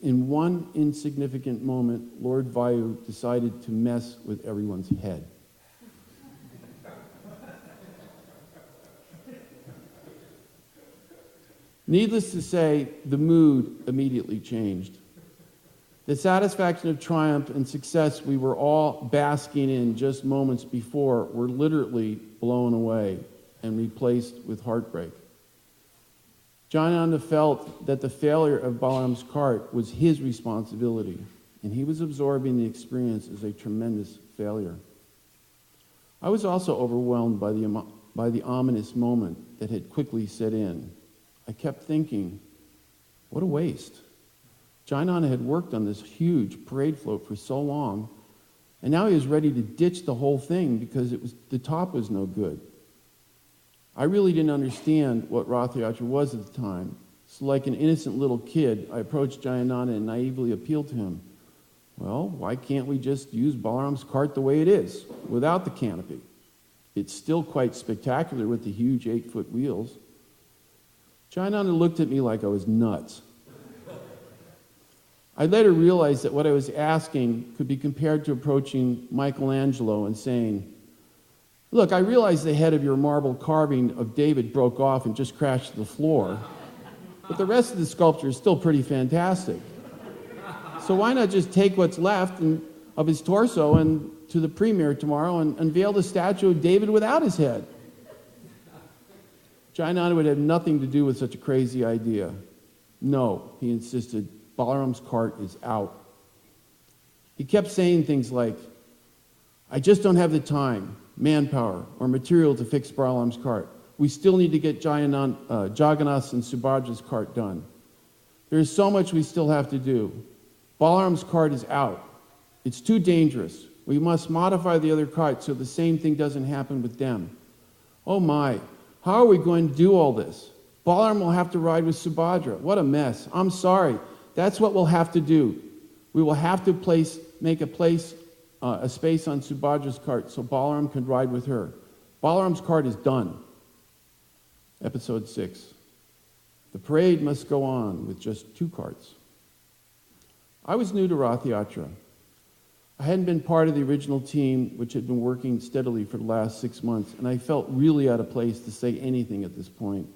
in one insignificant moment, Lord Vayu decided to mess with everyone's head. Needless to say, the mood immediately changed. The satisfaction of triumph and success we were all basking in just moments before were literally blown away and replaced with heartbreak. Jayananda felt that the failure of Balaram's cart was his responsibility, and he was absorbing the experience as a tremendous failure. I was also overwhelmed by the ominous moment that had quickly set in. I kept thinking, what a waste. Jayananda had worked on this huge parade float for so long, and now he was ready to ditch the whole thing because the top was no good. I really didn't understand what Rath Yatra was at the time, so like an innocent little kid, I approached Jayananda and naively appealed to him. Well, why can't we just use Balaram's cart the way it is, without the canopy? It's still quite spectacular with the huge 8-foot wheels. Jayananda looked at me like I was nuts. I later realized that what I was asking could be compared to approaching Michelangelo and saying, "Look, I realize the head of your marble carving of David broke off and just crashed to the floor, but the rest of the sculpture is still pretty fantastic. So why not just take what's left of his torso and to the premiere tomorrow and unveil the statue of David without his head?" Jayananda would have nothing to do with such a crazy idea. "No," he insisted, "Balaram's cart is out." He kept saying things like, "I just don't have the time, manpower, or material to fix Balaram's cart. We still need to get Jagannath's and Subhadra's cart done. There is so much we still have to do. Balaram's cart is out. It's too dangerous. We must modify the other carts so the same thing doesn't happen with them. Oh my, how are we going to do all this? Balaram will have to ride with Subhadra. What a mess. I'm sorry. That's what we'll have to do. We will have to make a space on Subhadra's cart so Balaram can ride with her. Balaram's cart is done." Episode 6. The parade must go on with just 2 carts. I was new to Rath Yatra. I hadn't been part of the original team, which had been working steadily for the last 6 months, and I felt really out of place to say anything at this point.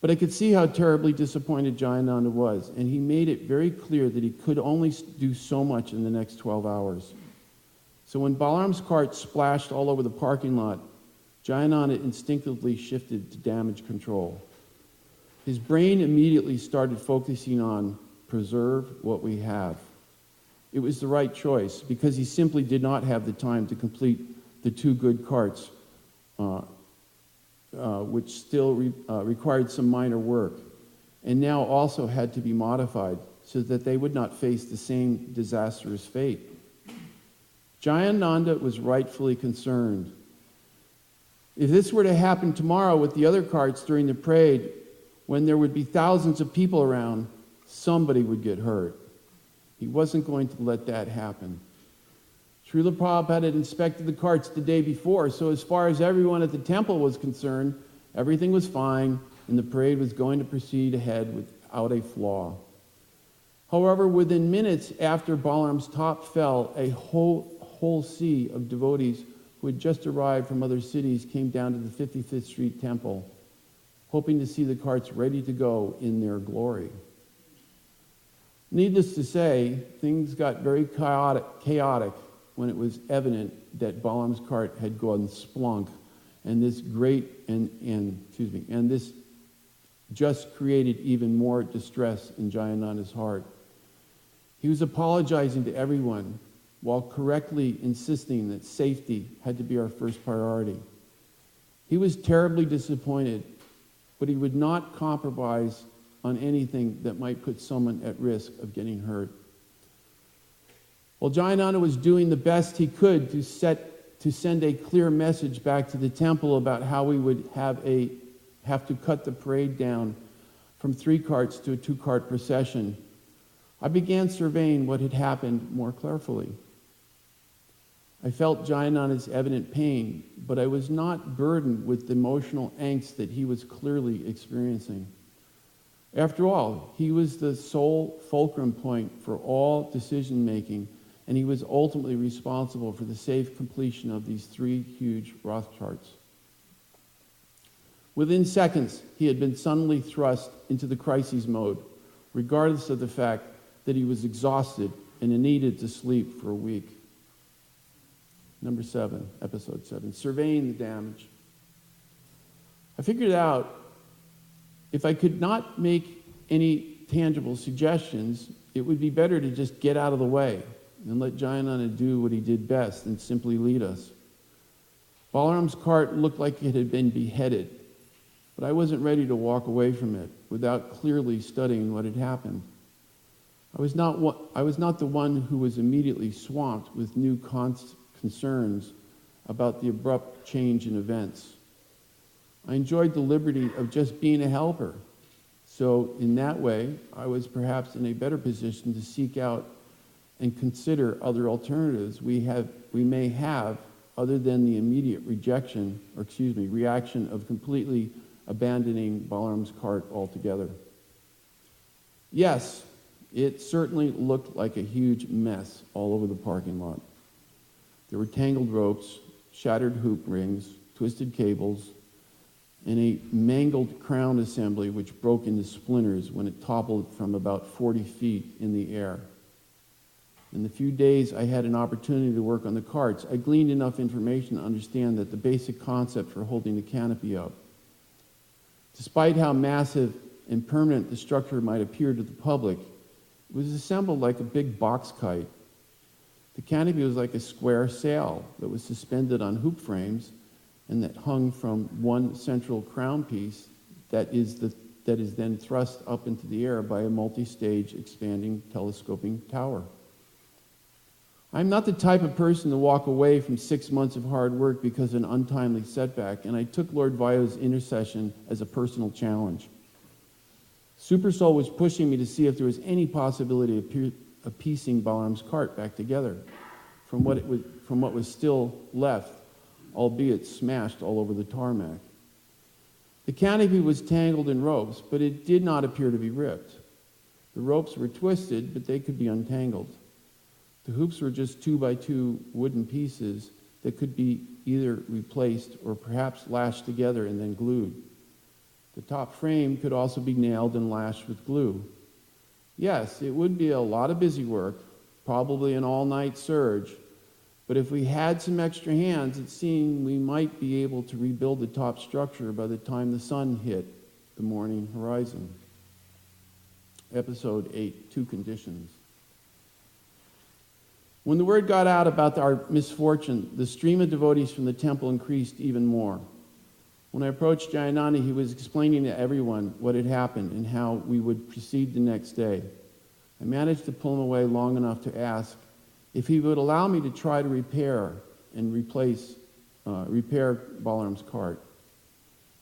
But I could see how terribly disappointed Jayananda was, and he made it very clear that he could only do so much in the next 12 hours. So when Balaram's cart splashed all over the parking lot, Jayananda instinctively shifted to damage control. His brain immediately started focusing on preserve what we have. It was the right choice because he simply did not have the time to complete the 2 good carts, which still required some minor work, and now also had to be modified so that they would not face the same disastrous fate. Jayananda was rightfully concerned. If this were to happen tomorrow with the other carts during the parade, when there would be thousands of people around, somebody would get hurt. He wasn't going to let that happen. Srila Prabhupada had inspected the carts the day before, so as far as everyone at the temple was concerned, everything was fine, and the parade was going to proceed ahead without a flaw. However, within minutes after Balaram's top fell, a whole sea of devotees who had just arrived from other cities came down to the 55th Street Temple, hoping to see the carts ready to go in their glory. Needless to say, things got very chaotic when it was evident that Balaram's cart had gone splunk, and this this just created even more distress in Jayananda's heart. He was apologizing to everyone while correctly insisting that safety had to be our first priority. He was terribly disappointed, but he would not compromise on anything that might put someone at risk of getting hurt. While Jayananda was doing the best he could to send a clear message back to the temple about how we would have to cut the parade down from 3 carts to a 2-cart procession, I began surveying what had happened more carefully. I felt Jayananda's evident pain, but I was not burdened with the emotional angst that he was clearly experiencing. After all, he was the sole fulcrum point for all decision-making, and he was ultimately responsible for the safe completion of these 3 huge Rath charts. Within seconds, he had been suddenly thrust into the crisis mode, regardless of the fact that he was exhausted and needed to sleep for a week. Number 7, episode 7, surveying the damage. I figured out if I could not make any tangible suggestions, it would be better to just get out of the way and let Jayananda do what he did best and simply lead us. Balaram's cart looked like it had been beheaded, but I wasn't ready to walk away from it without clearly studying what had happened. I was not the one who was immediately swamped with new concerns about the abrupt change in events. I enjoyed the liberty of just being a helper. So in that way, I was perhaps in a better position to seek out and consider other alternatives we may have other than the immediate reaction of completely abandoning Balaram's cart altogether. Yes, it certainly looked like a huge mess all over the parking lot. There were tangled ropes, shattered hoop rings, twisted cables, and a mangled crown assembly which broke into splinters when it toppled from about 40 feet in the air. In the few days I had an opportunity to work on the carts, I gleaned enough information to understand that the basic concept for holding the canopy up. Despite how massive and permanent the structure might appear to the public, it was assembled like a big box kite. The canopy was like a square sail that was suspended on hoop frames and that hung from one central crown piece that is then thrust up into the air by a multi-stage expanding telescoping tower. I'm not the type of person to walk away from 6 months of hard work because of an untimely setback, and I took Lord Vayo's intercession as a personal challenge. Super Soul was pushing me to see if there was any possibility of piecing Balaram's cart back together from what was still left, albeit smashed all over the tarmac. The canopy was tangled in ropes, but it did not appear to be ripped. The ropes were twisted, but they could be untangled. The hoops were just 2x2 wooden pieces that could be either replaced or perhaps lashed together and then glued. The top frame could also be nailed and lashed with glue. Yes, it would be a lot of busy work, probably an all-night surge, but if we had some extra hands, it seemed we might be able to rebuild the top structure by the time the sun hit the morning horizon. Episode 8, 2 Conditions. When the word got out about our misfortune, the stream of devotees from the temple increased even more. When I approached Jayananda, he was explaining to everyone what had happened and how we would proceed the next day. I managed to pull him away long enough to ask if he would allow me to try to repair Balaram's cart.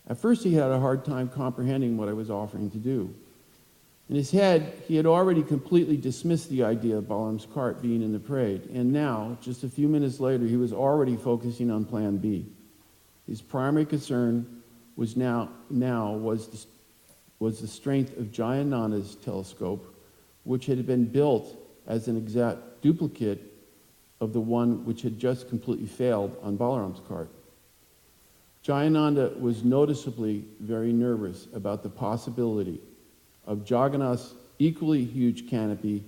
At first, he had a hard time comprehending what I was offering to do. In his head, he had already completely dismissed the idea of Balaram's cart being in the parade, and now, just a few minutes later, he was already focusing on Plan B. His primary concern was the strength of Jayananda's telescope, which had been built as an exact duplicate of the one which had just completely failed on Balaram's cart. Jayananda was noticeably very nervous about the possibility of Jagannath's equally huge canopy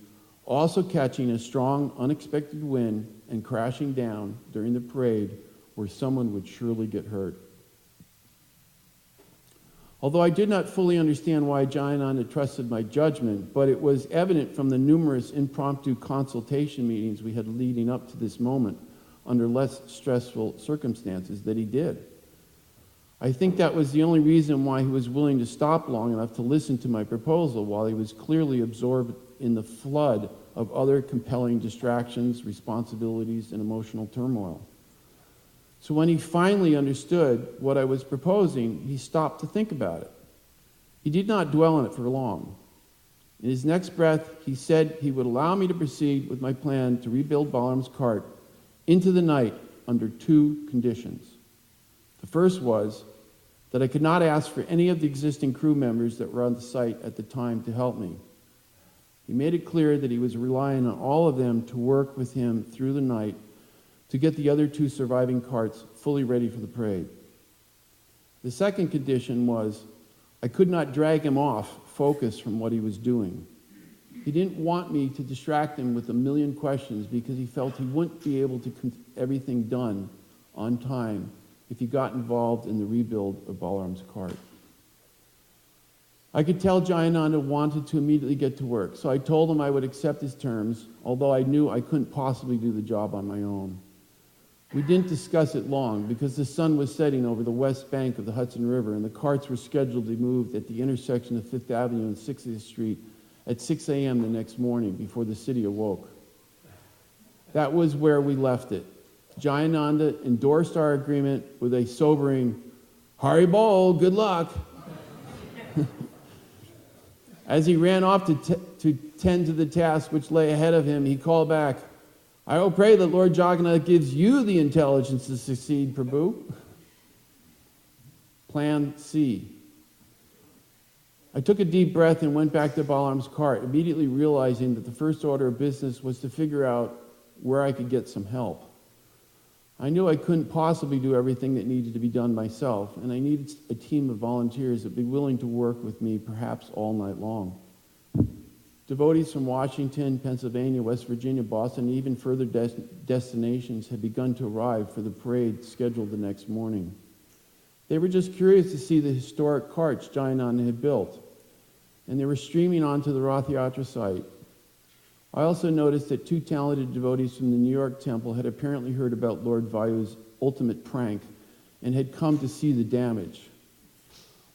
also catching a strong, unexpected wind and crashing down during the parade where someone would surely get hurt. Although I did not fully understand why Jayananda trusted my judgment, but it was evident from the numerous impromptu consultation meetings we had leading up to this moment under less stressful circumstances that he did. I think that was the only reason why he was willing to stop long enough to listen to my proposal while he was clearly absorbed in the flood of other compelling distractions, responsibilities, and emotional turmoil. So when he finally understood what I was proposing, he stopped to think about it. He did not dwell on it for long. In his next breath, he said he would allow me to proceed with my plan to rebuild Balaram's cart into the night under 2 conditions. The first was that I could not ask for any of the existing crew members that were on the site at the time to help me. He made it clear that he was relying on all of them to work with him through the night to get the other 2 surviving carts fully ready for the parade. The second condition was I could not drag him off focus from what he was doing. He didn't want me to distract him with a million questions because he felt he wouldn't be able to get everything done on time if he got involved in the rebuild of Balaram's cart. I could tell Jayananda wanted to immediately get to work, so I told him I would accept his terms, although I knew I couldn't possibly do the job on my own. We didn't discuss it long because the sun was setting over the west bank of the Hudson River and the carts were scheduled to be moved at the intersection of 5th Avenue and 60th Street at 6 a.m. the next morning before the city awoke. That was where we left it. Jayananda endorsed our agreement with a sobering, "Hare Bol, good luck." As he ran off to tend to the task which lay ahead of him, he called back, "I will pray that Lord Jagannath gives you the intelligence to succeed, Prabhu." Plan C. I took a deep breath and went back to Balaram's cart, immediately realizing that the first order of business was to figure out where I could get some help. I knew I couldn't possibly do everything that needed to be done myself, and I needed a team of volunteers that would be willing to work with me perhaps all night long. Devotees from Washington, Pennsylvania, West Virginia, Boston, and even further destinations had begun to arrive for the parade scheduled the next morning. They were just curious to see the historic carts Jayananda had built, and they were streaming onto the Rath Yatra site. I also noticed that 2 talented devotees from the New York temple had apparently heard about Lord Vayu's ultimate prank and had come to see the damage.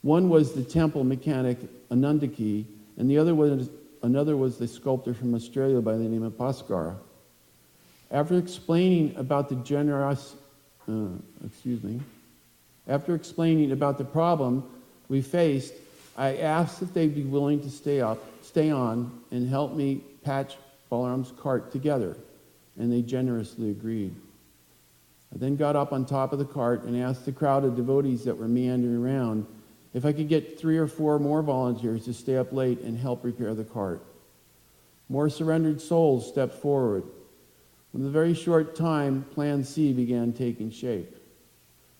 One was the temple mechanic Anandaki, and another was the sculptor from Australia by the name of Bhaskara. After explaining about the problem we faced, I asked if they'd be willing to stay on and help me patch Balaram's cart together, and they generously agreed. I then got up on top of the cart and asked the crowd of devotees that were meandering around if I could get 3 or 4 more volunteers to stay up late and help repair the cart. More surrendered souls stepped forward. Within a very short time, Plan C began taking shape.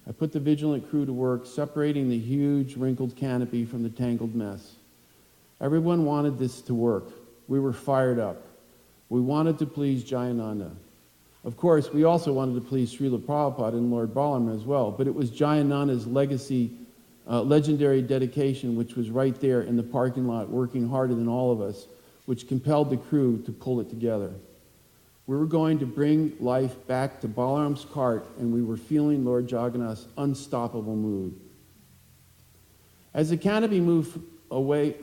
I put the vigilant crew to work, separating the huge wrinkled canopy from the tangled mess. Everyone wanted this to work. We were fired up. We wanted to please Jayananda. Of course, we also wanted to please Srila Prabhupada and Lord Balaram as well, but it was Jayananda's legendary dedication, which was right there in the parking lot, working harder than all of us, which compelled the crew to pull it together. We were going to bring life back to Balaram's cart, and we were feeling Lord Jagannath's unstoppable mood. As the canopy moved away,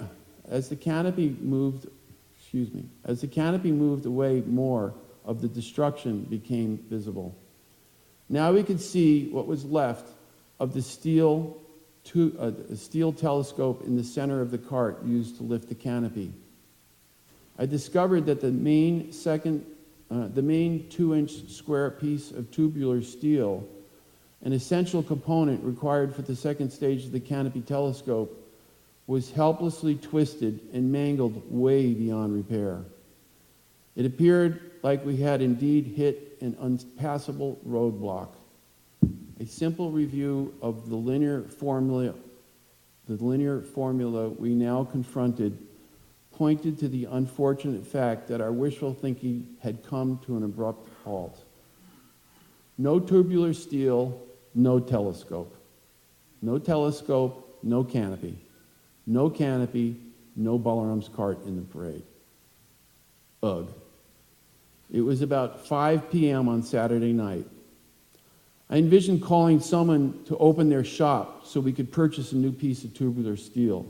more of the destruction became visible. Now we could see what was left of the steel telescope in the center of the cart used to lift the canopy. I discovered that the main 2-inch square piece of tubular steel, an essential component required for the second stage of the canopy telescope, was helplessly twisted and mangled way beyond repair. It appeared like we had indeed hit an unpassable roadblock. A simple review of the linear formula we now confronted pointed to the unfortunate fact that our wishful thinking had come to an abrupt halt. No tubular steel, no telescope. No telescope, no canopy. No canopy, no Balaram's cart in the parade. Ugh. It was about 5 p.m. on Saturday night. I envisioned calling someone to open their shop so we could purchase a new piece of tubular steel.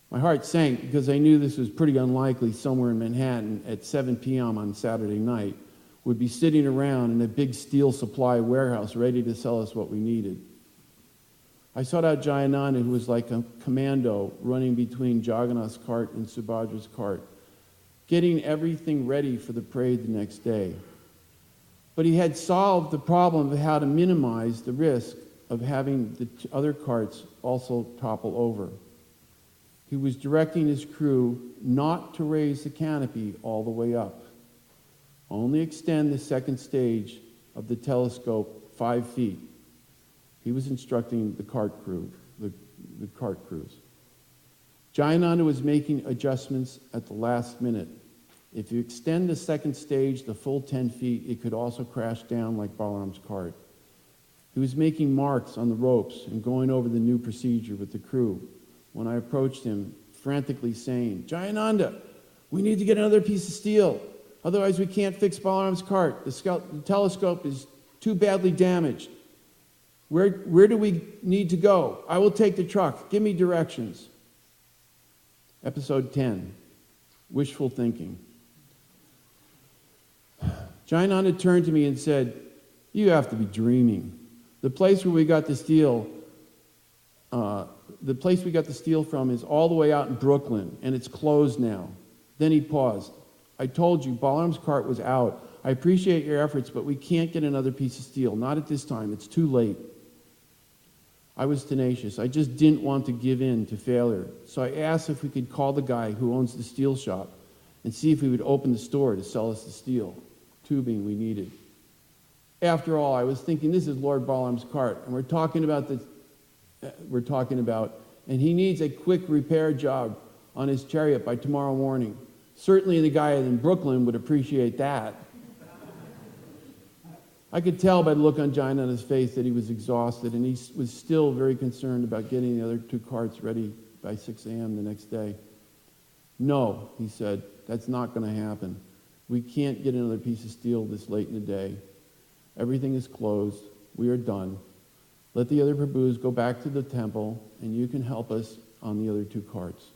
My heart sank because I knew this was pretty unlikely. Somewhere in Manhattan at 7 p.m. on Saturday night would be sitting around in a big steel supply warehouse ready to sell us what we needed. I sought out Jayananda, who was like a commando running between Jagannath's cart and Subhadra's cart, getting everything ready for the parade the next day. But he had solved the problem of how to minimize the risk of having the other carts also topple over. He was directing his crew not to raise the canopy all the way up, only extend the second stage of the telescope 5 feet. He was instructing the cart crews. Jayananda was making adjustments at the last minute. If you extend the second stage the full 10 feet, it could also crash down like Balaram's cart. He was making marks on the ropes and going over the new procedure with the crew when I approached him, frantically saying, "Jayananda, we need to get another piece of steel. Otherwise we can't fix Balaram's cart. The telescope is too badly damaged. Where do we need to go? I will take the truck. Give me directions." Episode 10, Wishful Thinking. Jayananda turned to me and said, "You have to be dreaming. The place we got the steel from is all the way out in Brooklyn, and it's closed now." Then he paused. "I told you, Balaram's cart was out. I appreciate your efforts, but we can't get another piece of steel. Not at this time. It's too late." I was tenacious. I just didn't want to give in to failure. So I asked if we could call the guy who owns the steel shop and see if he would open the store to sell us the steel tubing we needed. After all, I was thinking, this is Lord Balaram's cart, and we're talking about, and he needs a quick repair job on his chariot by tomorrow morning. Certainly the guy in Brooklyn would appreciate that. I could tell by the look on Jayananda's face that he was exhausted, and he was still very concerned about getting the other 2 carts ready by 6 a.m. the next day. "No," he said, "that's not going to happen. We can't get another piece of steel this late in the day. Everything is closed. We are done. Let the other Prabhus go back to the temple, and you can help us on the other 2 carts."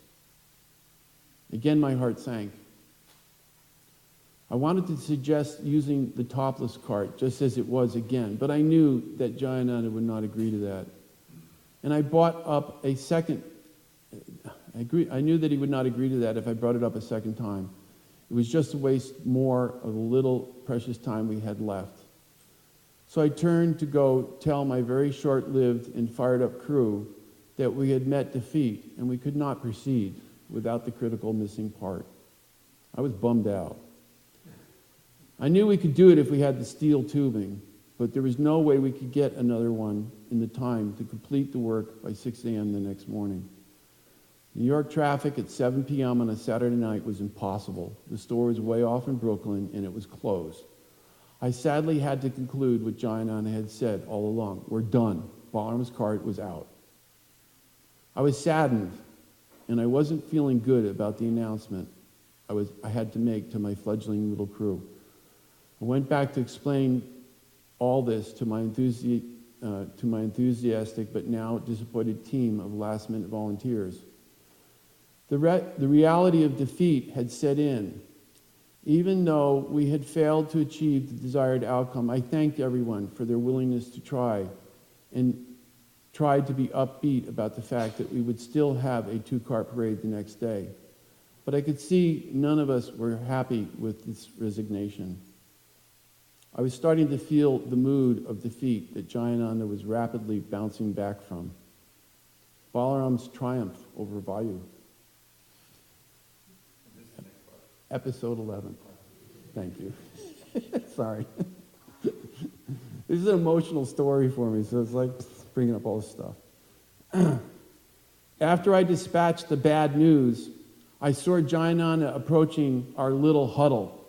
Again, my heart sank. I wanted to suggest using the topless cart just as it was again, but I knew that Jayananda would not agree to that. And I brought up a second. I knew that he would not agree to that if I brought it up a second time. It was just to waste more of the little precious time we had left. So I turned to go tell my very short-lived and fired-up crew that we had met defeat and we could not proceed without the critical missing part. I was bummed out. I knew we could do it if we had the steel tubing, but there was no way we could get another one in the time to complete the work by 6 a.m. the next morning. New York traffic at 7 p.m. on a Saturday night was impossible. The store was way off in Brooklyn, and it was closed. I sadly had to conclude what Jayananda had said all along. We're done. Balaram's cart was out. I was saddened, and I wasn't feeling good about the announcement I had to make to my fledgling little crew. I went back to explain all this to my enthusiastic but now disappointed team of last-minute volunteers. The reality of defeat had set in. Even though we had failed to achieve the desired outcome, I thanked everyone for their willingness to try and tried to be upbeat about the fact that we would still have a 2-cart parade the next day. But I could see none of us were happy with this resignation. I was starting to feel the mood of defeat that Jayananda was rapidly bouncing back from. Balaram's triumph over Vayu. Episode 11. Thank you. Sorry. This is an emotional story for me, so it's like bringing up all this stuff. After I dispatched the bad news, I saw Jayananda approaching our little huddle.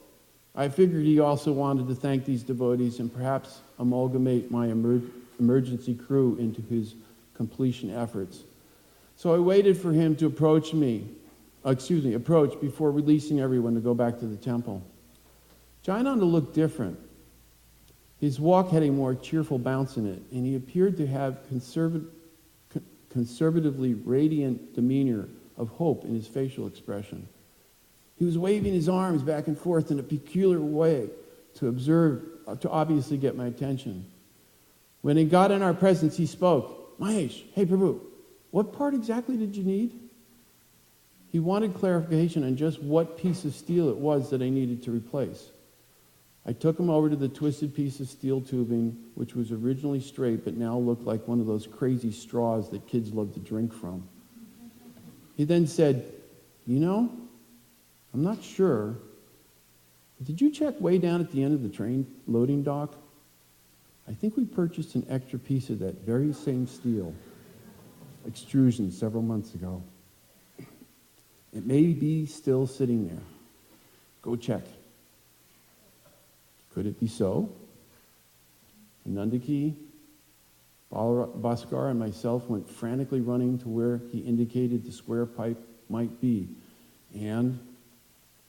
I figured he also wanted to thank these devotees and perhaps amalgamate my emergency crew into his completion efforts. So I waited for him to approach before releasing everyone to go back to the temple. Jayananda looked different. His walk had a more cheerful bounce in it, and he appeared to have conservatively radiant demeanor of hope in his facial expression. He was waving his arms back and forth in a peculiar way to obviously get my attention. When he got in our presence, he spoke. Mahesh, hey Prabhu, what part exactly did you need? He wanted clarification on just what piece of steel it was that I needed to replace. I took him over to the twisted piece of steel tubing, which was originally straight, but now looked like one of those crazy straws that kids love to drink from. He then said, you know, I'm not sure. Did you check way down at the end of the train loading dock? I think we purchased an extra piece of that very same steel extrusion several months ago. It may be still sitting there. Go check. Could it be so? Nandaki, Bhaskar, and myself went frantically running to where he indicated the square pipe might be. And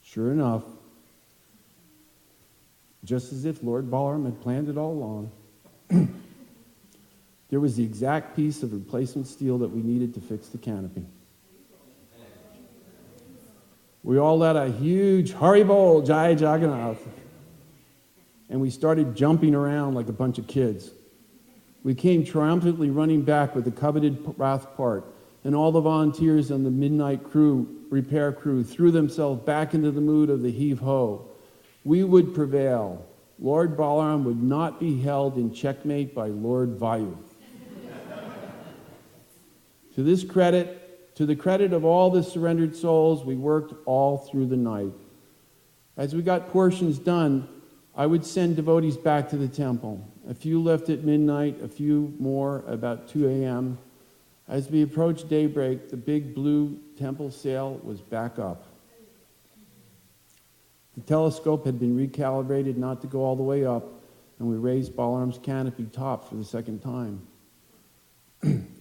sure enough, just as if Lord Balaram had planned it all along, there was the exact piece of replacement steel that we needed to fix the canopy. We all let a huge Hare Bol, Jai Jagannath, and we started jumping around like a bunch of kids. We came triumphantly running back with the coveted wrath part, and all the volunteers on the midnight repair crew threw themselves back into the mood of the heave-ho. We would prevail. Lord Balaram would not be held in checkmate by Lord Vayu. To the credit of all the surrendered souls, we worked all through the night. As we got portions done, I would send devotees back to the temple. A few left at midnight, a few more about 2 a.m. As we approached daybreak, the big blue temple sail was back up. The telescope had been recalibrated not to go all the way up, and we raised Balaram's canopy top for the second time.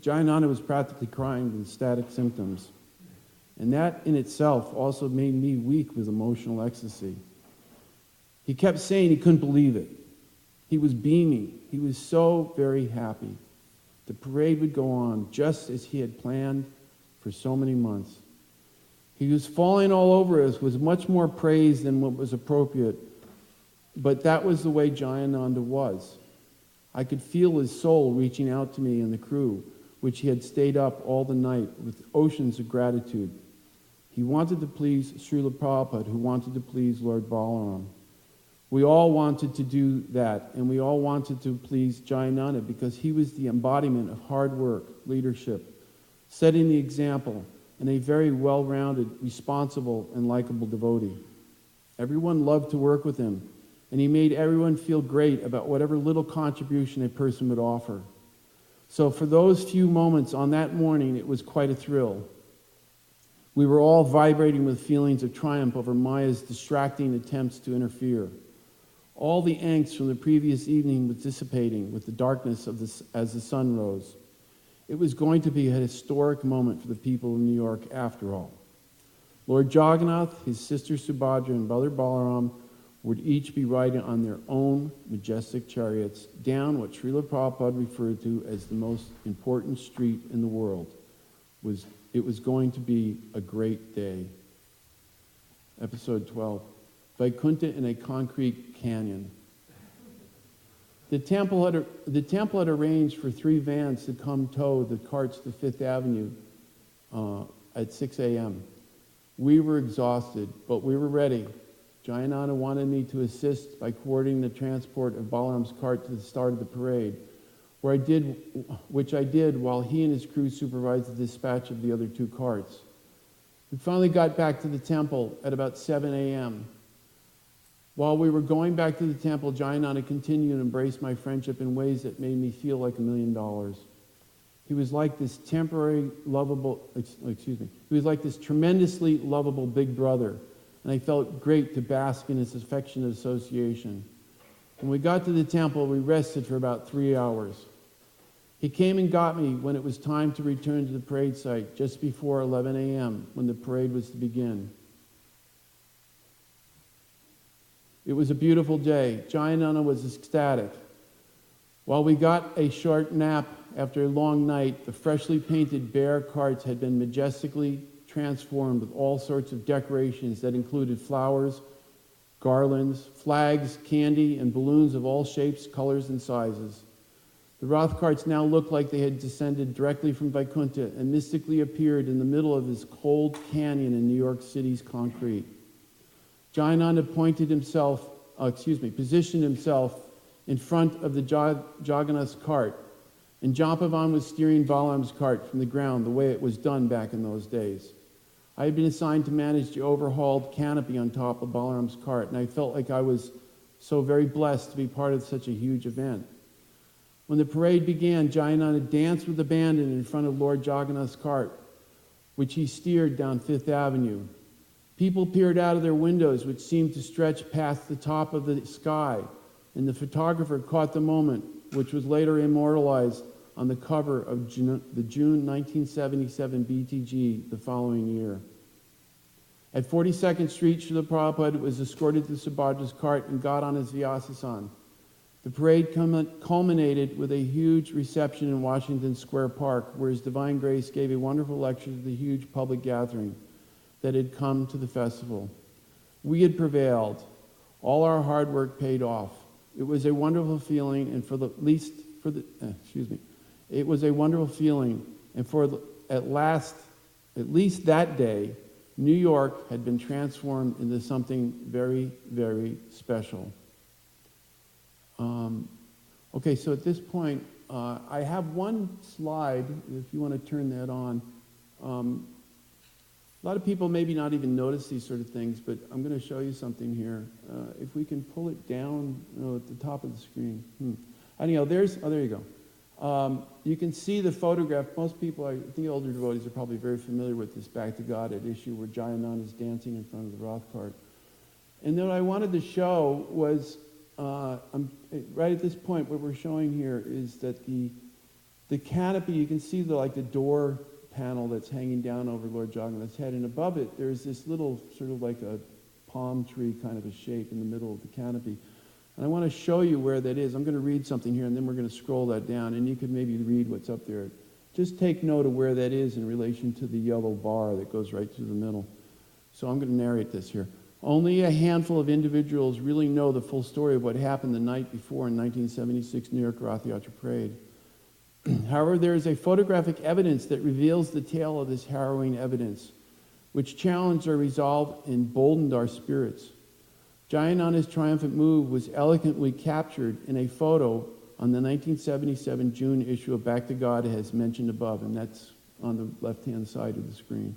Jayananda was practically crying with static symptoms, and that in itself also made me weak with emotional ecstasy. He kept saying he couldn't believe it. He was beaming. He was so very happy. The parade would go on just as he had planned for so many months. He was falling all over us with much more praise than what was appropriate, but that was the way Jayananda was. I could feel his soul reaching out to me and the crew, which he had stayed up all the night with oceans of gratitude. He wanted to please Srila Prabhupada, who wanted to please Lord Balaram. We all wanted to do that, and we all wanted to please Jayananda because he was the embodiment of hard work, leadership, setting the example, and a very well-rounded, responsible, and likable devotee. Everyone loved to work with him, and he made everyone feel great about whatever little contribution a person would offer. So for those few moments on that morning, it was quite a thrill. We were all vibrating with feelings of triumph over Maya's distracting attempts to interfere. All the angst from the previous evening was dissipating with the darkness as the sun rose. It was going to be a historic moment for the people of New York after all. Lord Jagannath, his sister Subhadra, and Brother Balaram would each be riding on their own majestic chariots down what Srila Prabhupada referred to as the most important street in the world. It was going to be a great day. Episode 12, Vaikuntha in a concrete canyon. The temple had arranged for 3 vans to come tow the carts to Fifth Avenue at 6 a.m. We were exhausted, but we were ready. Jayananda wanted me to assist by coordinating the transport of Balaram's cart to the start of the parade, which I did while he and his crew supervised the dispatch of the other 2 carts. We finally got back to the temple at about 7 a.m. While we were going back to the temple, Jayananda continued to embrace my friendship in ways that made me feel like $1 million. He was like this he was like this tremendously lovable big brother, and I felt great to bask in his affectionate association. When we got to the temple, we rested for about 3 hours. He came and got me when it was time to return to the parade site, just before 11 a.m., when the parade was to begin. It was a beautiful day. Jayananda was ecstatic. While we got a short nap after a long night, the freshly painted bear carts had been majestically transformed with all sorts of decorations that included flowers, garlands, flags, candy, and balloons of all shapes, colors, and sizes. The Rath carts now looked like they had descended directly from Vaikuntha and mystically appeared in the middle of this cold canyon in New York City's concrete. Jayananda positioned himself in front of the Jagannath's cart, and Jampavan was steering Balaram's cart from the ground the way it was done back in those days. I had been assigned to manage the overhauled canopy on top of Balaram's cart, and I felt like I was so very blessed to be part of such a huge event. When the parade began, Jayananda danced with abandon in front of Lord Jagannath's cart, which he steered down Fifth Avenue. People peered out of their windows, which seemed to stretch past the top of the sky, and the photographer caught the moment, which was later immortalized on the cover of the June 1977 BTG the following year. At 42nd Street, Srila Prabhupada was escorted to Subhadra's cart and got on his Vyasasan. The parade culminated with a huge reception in Washington Square Park, where His Divine Grace gave a wonderful lecture to the huge public gathering that had come to the festival. We had prevailed. All our hard work paid off. It was a wonderful feeling, and at least that day, New York had been transformed into something very, very special. Okay, so at this point, I have one slide, if you want to turn that on. A lot of people maybe not even notice these sort of things, but I'm going to show you something here. If we can pull it down at the top of the screen. Anyhow, there you go. You can see the photograph. Most people, I think older devotees are probably very familiar with this Back to God at issue where Jayananda is dancing in front of the Roth cart. And then what I wanted to show was, right at this point, what we're showing here is that the canopy, you can see the door panel that's hanging down over Lord Jagannath's head, and above it there's this little sort of like a palm tree kind of a shape in the middle of the canopy. And I want to show you where that is. I'm going to read something here, and then we're going to scroll that down, and you can maybe read what's up there. Just take note of where that is in relation to the yellow bar that goes right through the middle. So I'm going to narrate this here. Only a handful of individuals really know the full story of what happened the night before in 1976 New York Rath Yatra Parade. However, there is a photographic evidence that reveals the tale of this harrowing evidence, which challenged our resolve and emboldened our spirits. Jayananda's triumphant move was eloquently captured in a photo on the 1977 June issue of Back to God, as mentioned above, and that's on the left-hand side of the screen.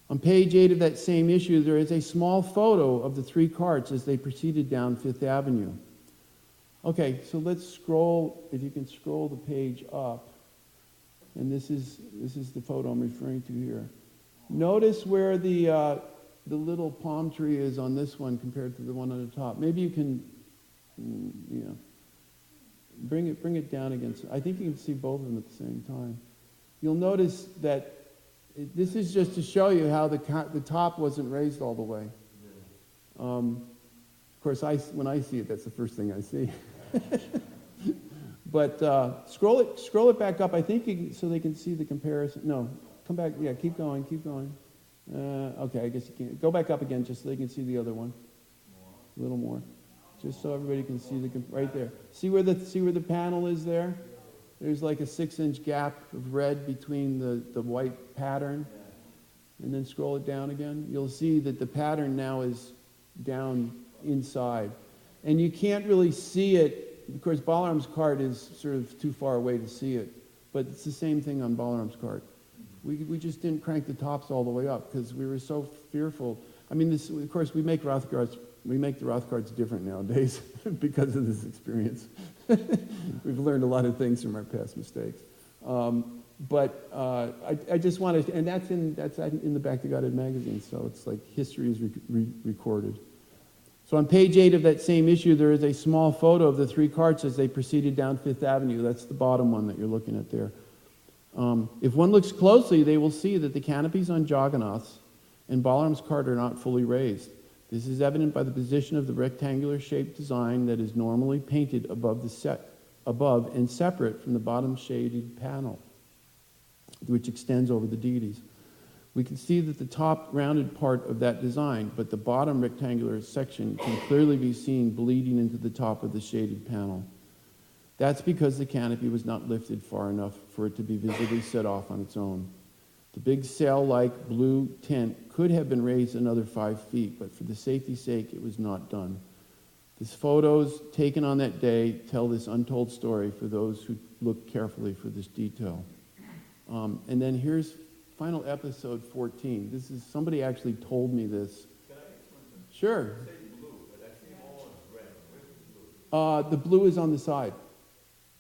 On page 8 of that same issue, there is a small photo of the three carts as they proceeded down Fifth Avenue. Okay, so let's scroll, if you can scroll the page up. And this is the photo I'm referring to here. Notice where the little palm tree is on this one compared to the one on the top. Maybe you can, bring it down again. I think you can see both of them at the same time. You'll notice that this is just to show you how the top wasn't raised all the way. Of course, when I see it, that's the first thing I see. But scroll it back up. I think so they can see the comparison. No, come back. Yeah, keep going. Okay, I guess you can't. Go back up again just so they can see the other one. A little more, just so everybody can see right there. See where the panel is there? There's like a 6-inch gap of red between the white pattern. And then scroll it down again. You'll see that the pattern now is down inside. And you can't really see it. Of course, Balaram's cart is sort of too far away to see it. But it's the same thing on Balaram's cart. We just didn't crank the tops all the way up because we were so fearful. I mean, of course, we make the Roth carts different nowadays because of this experience. We've learned a lot of things from our past mistakes. But I just wanted to, and that's in the Back to Godhead magazine, so it's like history is recorded. So on page 8 of that same issue, there is a small photo of the three carts as they proceeded down Fifth Avenue. That's the bottom one that you're looking at there. If one looks closely, they will see that the canopies on Jagannath's and Balaram's cart are not fully raised. This is evident by the position of the rectangular-shaped design that is normally painted above and separate from the bottom shaded panel, which extends over the deities. We can see that the top rounded part of that design, but the bottom rectangular section can clearly be seen bleeding into the top of the shaded panel. That's because the canopy was not lifted far enough for it to be visibly set off on its own. The big sail-like blue tent could have been raised another 5 feet, but for the safety's sake, it was not done. These photos taken on that day tell this untold story for those who look carefully for this detail. And then here's final episode 14. This is, somebody actually told me this. Can I ask one? Sure. You say blue, but I see all is red. Where's the blue? The blue is on the side.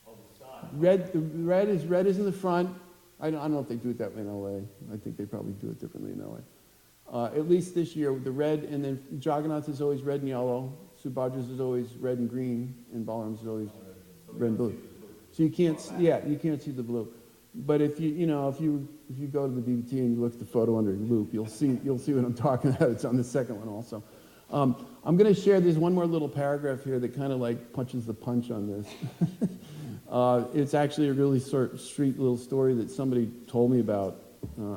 On the side. The red is in the front. I don't know if they do it that way in LA. I think they probably do it differently in LA. At least this year, the red, and then Jagannath is always red and yellow. Subhadra's is always red and green, and Balaram's is always red and blue. So you can't see the blue. But if you go to the BBT and you look at the photo under loop, you'll see what I'm talking about. It's on the second one also. I'm going to share this one more little paragraph here that kind of like punches the punch on this. It's actually a really street little story that somebody told me about.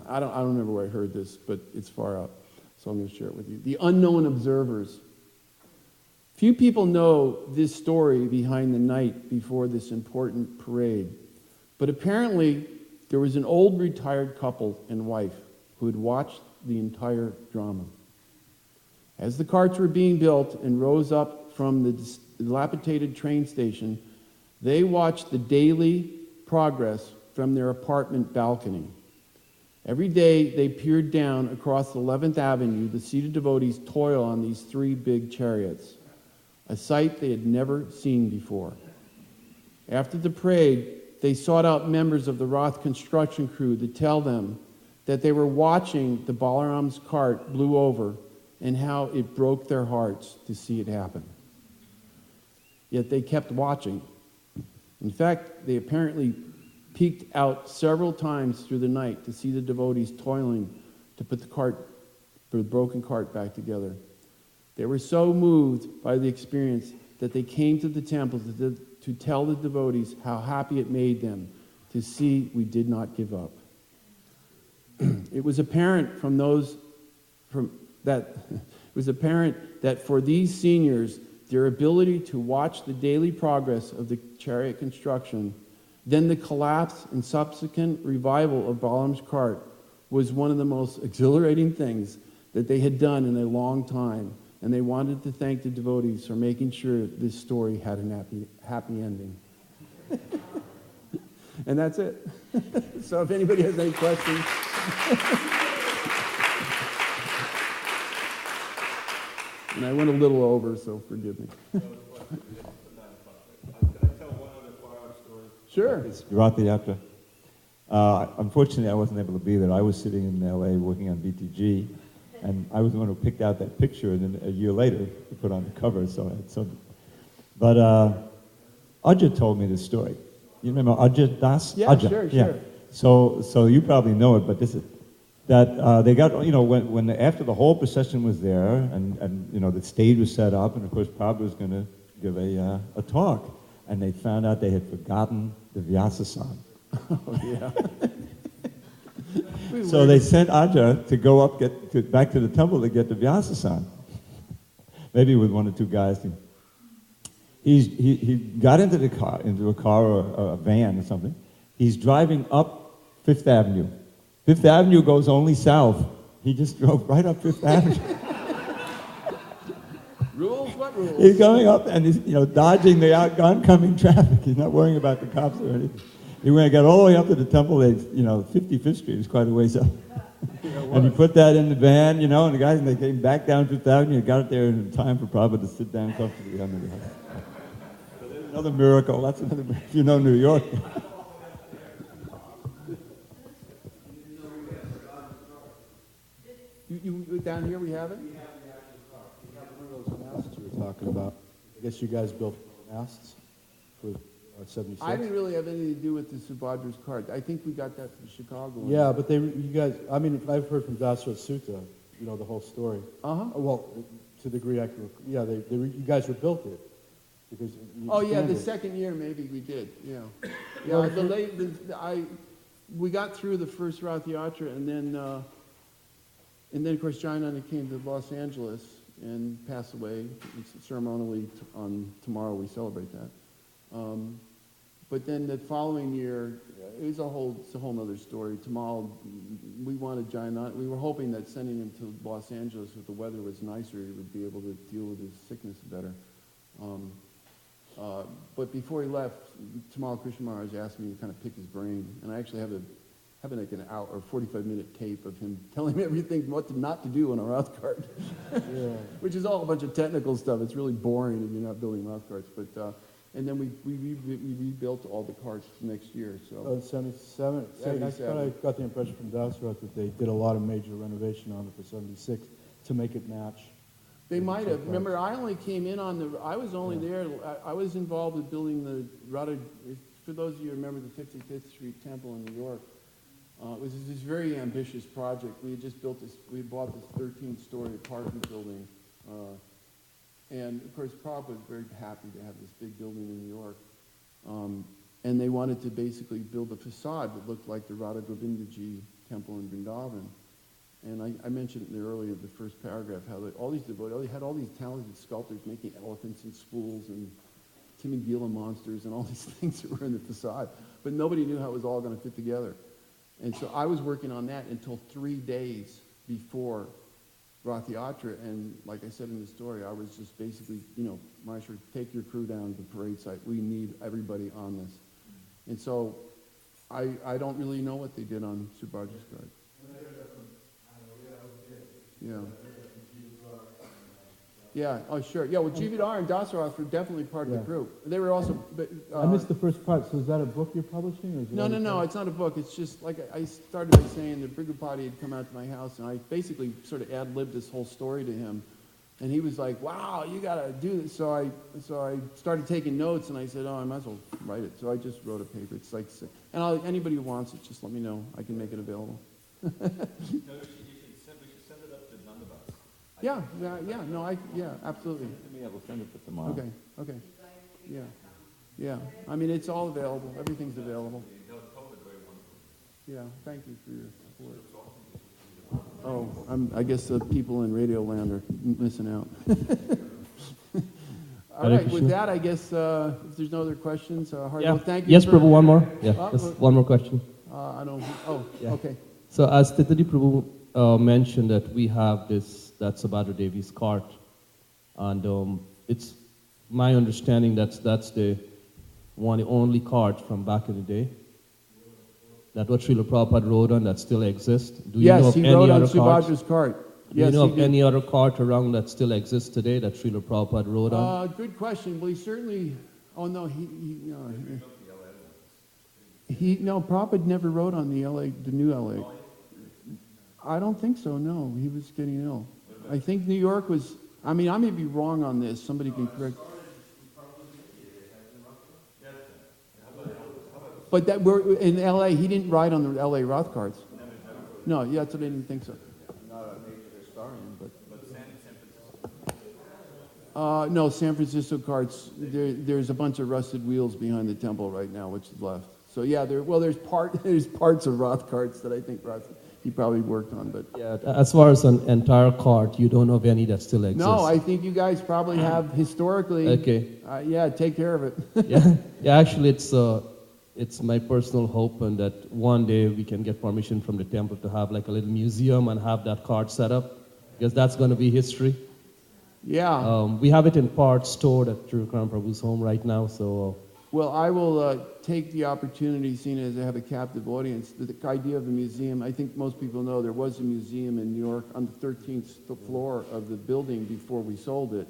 I don't remember where I heard this, but it's far out, so I'm going to share it with you. The unknown observers. Few people know this story behind the night before this important parade. But apparently, there was an old retired couple and wife who had watched the entire drama. As the carts were being built and rose up from the dilapidated train station, they watched the daily progress from their apartment balcony. Every day, they peered down across 11th Avenue, the seated devotees toil on these 3 big chariots, a sight they had never seen before. After the parade, they sought out members of the Roth construction crew to tell them that they were watching the Balaram's cart blew over and how it broke their hearts to see it happen. Yet they kept watching. In fact, they apparently peeked out several times through the night to see the devotees toiling to put the broken cart back together. They were so moved by the experience that they came to the temple to tell the devotees how happy it made them to see we did not give up. It was apparent that for these seniors, their ability to watch the daily progress of the chariot construction, then the collapse and subsequent revival of Balaram's cart, was one of the most exhilarating things that they had done in a long time, and they wanted to thank the devotees for making sure this story had a happy ending. And that's it. So if anybody has any questions. And I went a little over, so forgive me. Can I tell one other far-out story? Sure. It's Rath Yatra. Unfortunately, I wasn't able to be there. I was sitting in L.A. working on BTG, and I was the one who picked out that picture, and then a year later, we put on the cover, so I had some. But Ajay told me this story. You remember Ajay Das? Yeah, Ajay. sure. So you probably know it, but this is that they got, when after the whole procession was there, and the stage was set up, and of course Prabhupada was going to give a talk, and they found out they had forgotten the Vyasa-san. Oh, yeah. So they sent Ajay to go up, back to the temple to get the Vyasa-san. Maybe with one or two guys. He got into a car or a van or something. He's driving up Fifth Avenue. Fifth Avenue goes only south. He just drove right up Fifth Avenue. Rules? What rules? He's going up and he's dodging the oncoming traffic. He's not worrying about the cops or anything. He got all the way up to the temple. 55th Street is quite a ways up. And he put that in the van, and the guys, they came back down Fifth Avenue, got it there in time for Prabhupada to sit down comfortably under the house. So there's another miracle. That's another miracle. If you know New York. You down here we have it? We have one of those masts you were talking about. I guess you guys built masts for 76. I didn't really have anything to do with the Subhadra's card. I think we got that from Chicago. Yeah, but you guys, I've heard from Dasrat Sutta, the whole story. Uh-huh. Well, to the degree I can, you guys rebuilt it. Because Oh yeah, the expanded it. second year maybe we did. Yeah, Well, we got through the first Rath Yatra, and then of course Jayananda came to Los Angeles and passed away. It's ceremonially on tomorrow we celebrate that. But then the following year, it's a whole other story. Tamal, we wanted Jayananda. We were hoping that sending him to Los Angeles, if the weather was nicer, he would be able to deal with his sickness better. But before he left, Tamal Krishna Maharaj asked me to kind of pick his brain, and I actually have like an hour or 45-minute tape of him telling me everything what not to do on a Rath cart, which is all a bunch of technical stuff. It's really boring if you're not building Rath carts. But and then we rebuilt all the carts next year. So in 77. I thought I got the impression from Dasrat that they did a lot of major renovation on it for 76 to make it match. They might have. Remember, I only came in I was only there, I was involved with building the Radha, for those of you who remember the 55th Street Temple in New York. It was this very ambitious project. We had just built we bought this 13-story apartment building. And of course, Prabhupada was very happy to have this big building in New York. And they wanted to basically build a facade that looked like the Radha Govindaji temple in Vrindavan. And I mentioned it earlier, the first paragraph, how all these devotees, they had all these talented sculptors making elephants and spools and Tim and Gila monsters and all these things that were in the facade. But nobody knew how it was all going to fit together. And so I was working on that until 3 days before Rath Yatra. And like I said in the story, I was just basically, Maharashtra, take your crew down to the parade site. We need everybody on this. And so I don't really know what they did on Subhadra's card. Yeah. Yeah. Oh, sure. Yeah. Well, Jividar and Dasarath were definitely part of the group. They were also. I missed the first part. So is that a book you're publishing? Or is it No. It's not a book. It's just like I started by saying that Brigupati had come out to my house, and I basically sort of ad-libbed this whole story to him, and he was like, "Wow, you got to do this." So I started taking notes, and I said, "Oh, I might as well write it." So I just wrote a paper. It's like, and anybody who wants it, just let me know. I can make it available. Yeah, absolutely. I will send it for tomorrow. Okay, yeah. I mean, it's all available. Everything's available. Yeah, thank you for your support. Oh, I guess the people in Radio Land are missing out. All right, with that, I guess if there's no other questions, Hare, thank you. Yes, Prabhu, one more. Yeah, just one more question. I don't. Oh, yeah. Okay. So as Titadi Prabhu mentioned that we have that's Subhadra Devi's cart, and it's my understanding that's the only cart from back in the day. that what Srila Prabhupada rode on that still exists? Do you Yes, know of he any rode on other carts? Subhadra's cart. Do Yes, you know he of did. any other cart around that still exists today that Srila Prabhupada rode on? Good question. Well, he certainly. Oh no, no. Prabhupada never rode on the new LA. I don't think so. No, he was getting ill. I think New York was. I mean, I may be wrong on this. Somebody can correct. But that we're in LA. He didn't ride on the LA Roth carts. No, yeah, that's what I didn't think so. Not a major historian, but No, San Francisco carts. There's a bunch of rusted wheels behind the temple right now, which is left. So yeah, there's parts of Roth carts that I think he probably worked on, but Yeah, as far as an entire cart, you don't know of any that still exists. no, I think you guys probably have historically. Okay. Yeah, take care of it. Yeah. Actually, it's my personal hope, and that one day we can get permission from the temple to have like a little museum and have that cart set up, because that's going to be history. Yeah. We have it in part stored at Tirukram Prabhu's home right now, so. Well, I will take the opportunity, seeing as I have a captive audience, the idea of a museum. I think most people know there was a museum in New York on the 13th floor of the building before we sold it,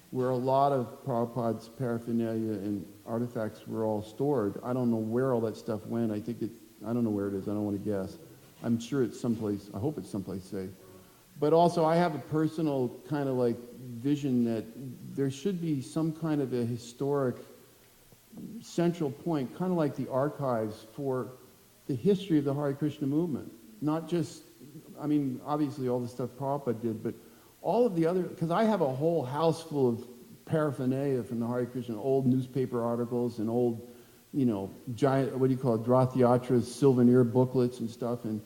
where a lot of Prabhupada's paraphernalia and artifacts were all stored. I don't know where all that stuff went. I don't know where it is. I don't want to guess. I'm sure it's someplace. I hope it's someplace safe. But also, I have a personal kind of like vision that there should be some kind of a historic central point, kind of like the archives for the history of the Hare Krishna movement. Not just, I mean, obviously all the stuff Prabhupada did, but all of the other, because I have a whole house full of paraphernalia from the Hare Krishna, old newspaper articles and old, giant, what do you call it, Rathyatras, souvenir booklets and stuff. And,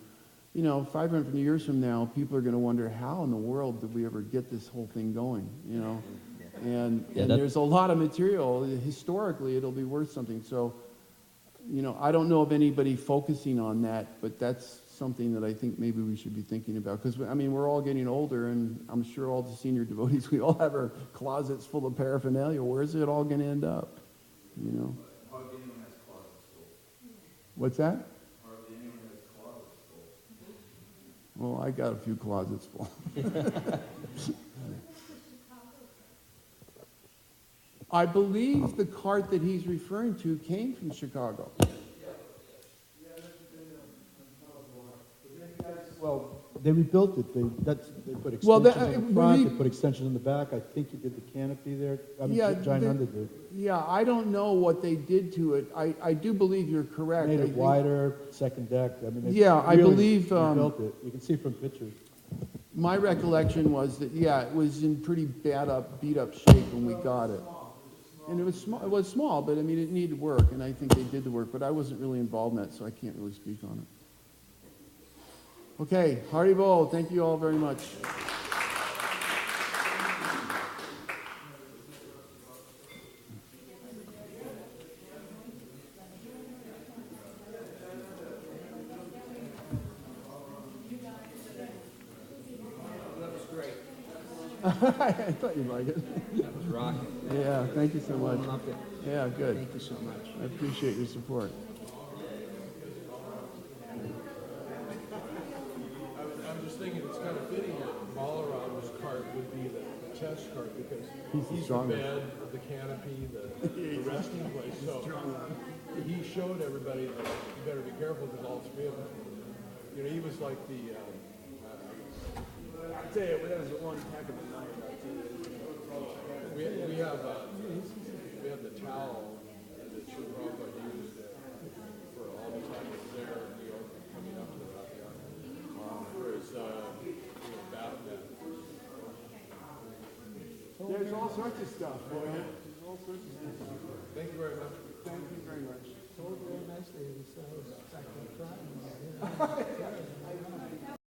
500 years from now, people are going to wonder, how in the world did we ever get this whole thing going, And there's a lot of material. Historically, it'll be worth something. So, I don't know of anybody focusing on that, but that's something that I think maybe we should be thinking about. Because, we're all getting older, and I'm sure all the senior devotees, we all have our closets full of paraphernalia. Where's it all going to end up? Hardly anyone has closets full. What's that? Hardly anyone has closets full. Well, I got a few closets full. I believe the cart that he's referring to came from Chicago. Well, they rebuilt it. They put extensions Well, in the front, they put extensions in the back. I think you did the canopy there. Giant Under did. Yeah, I don't know what they did to it. I do believe you're correct. Made I it think- wider, second deck. I believe, rebuilt it. You can see from pictures. My recollection was that, it was in pretty beat up shape when we got it. And it was small. It was small, but it needed work, and I think they did the work. But I wasn't really involved in that, so I can't really speak on it. Okay, Hari Bol. Thank you all very much. I thought you'd like it. That was rocking. Yeah, thank you so much. Loved it. Yeah, good. Thank you so much. I appreciate your support. I'm just thinking it's kind of fitting that Balaram's cart would be the test cart because he's the stronger. bed, the canopy, the resting place. So he showed everybody that you better be careful because all three of them. He was like the. I tell you, that was one heck of a night. We have the towel that Sri Prabhupada used for all the time he was there in New York and coming up to the Rathyatras for his battle net. There's all sorts of stuff, boy. There's all sorts of stuff. Thank you very much. Thank you very much. Told very nicely. It was back in the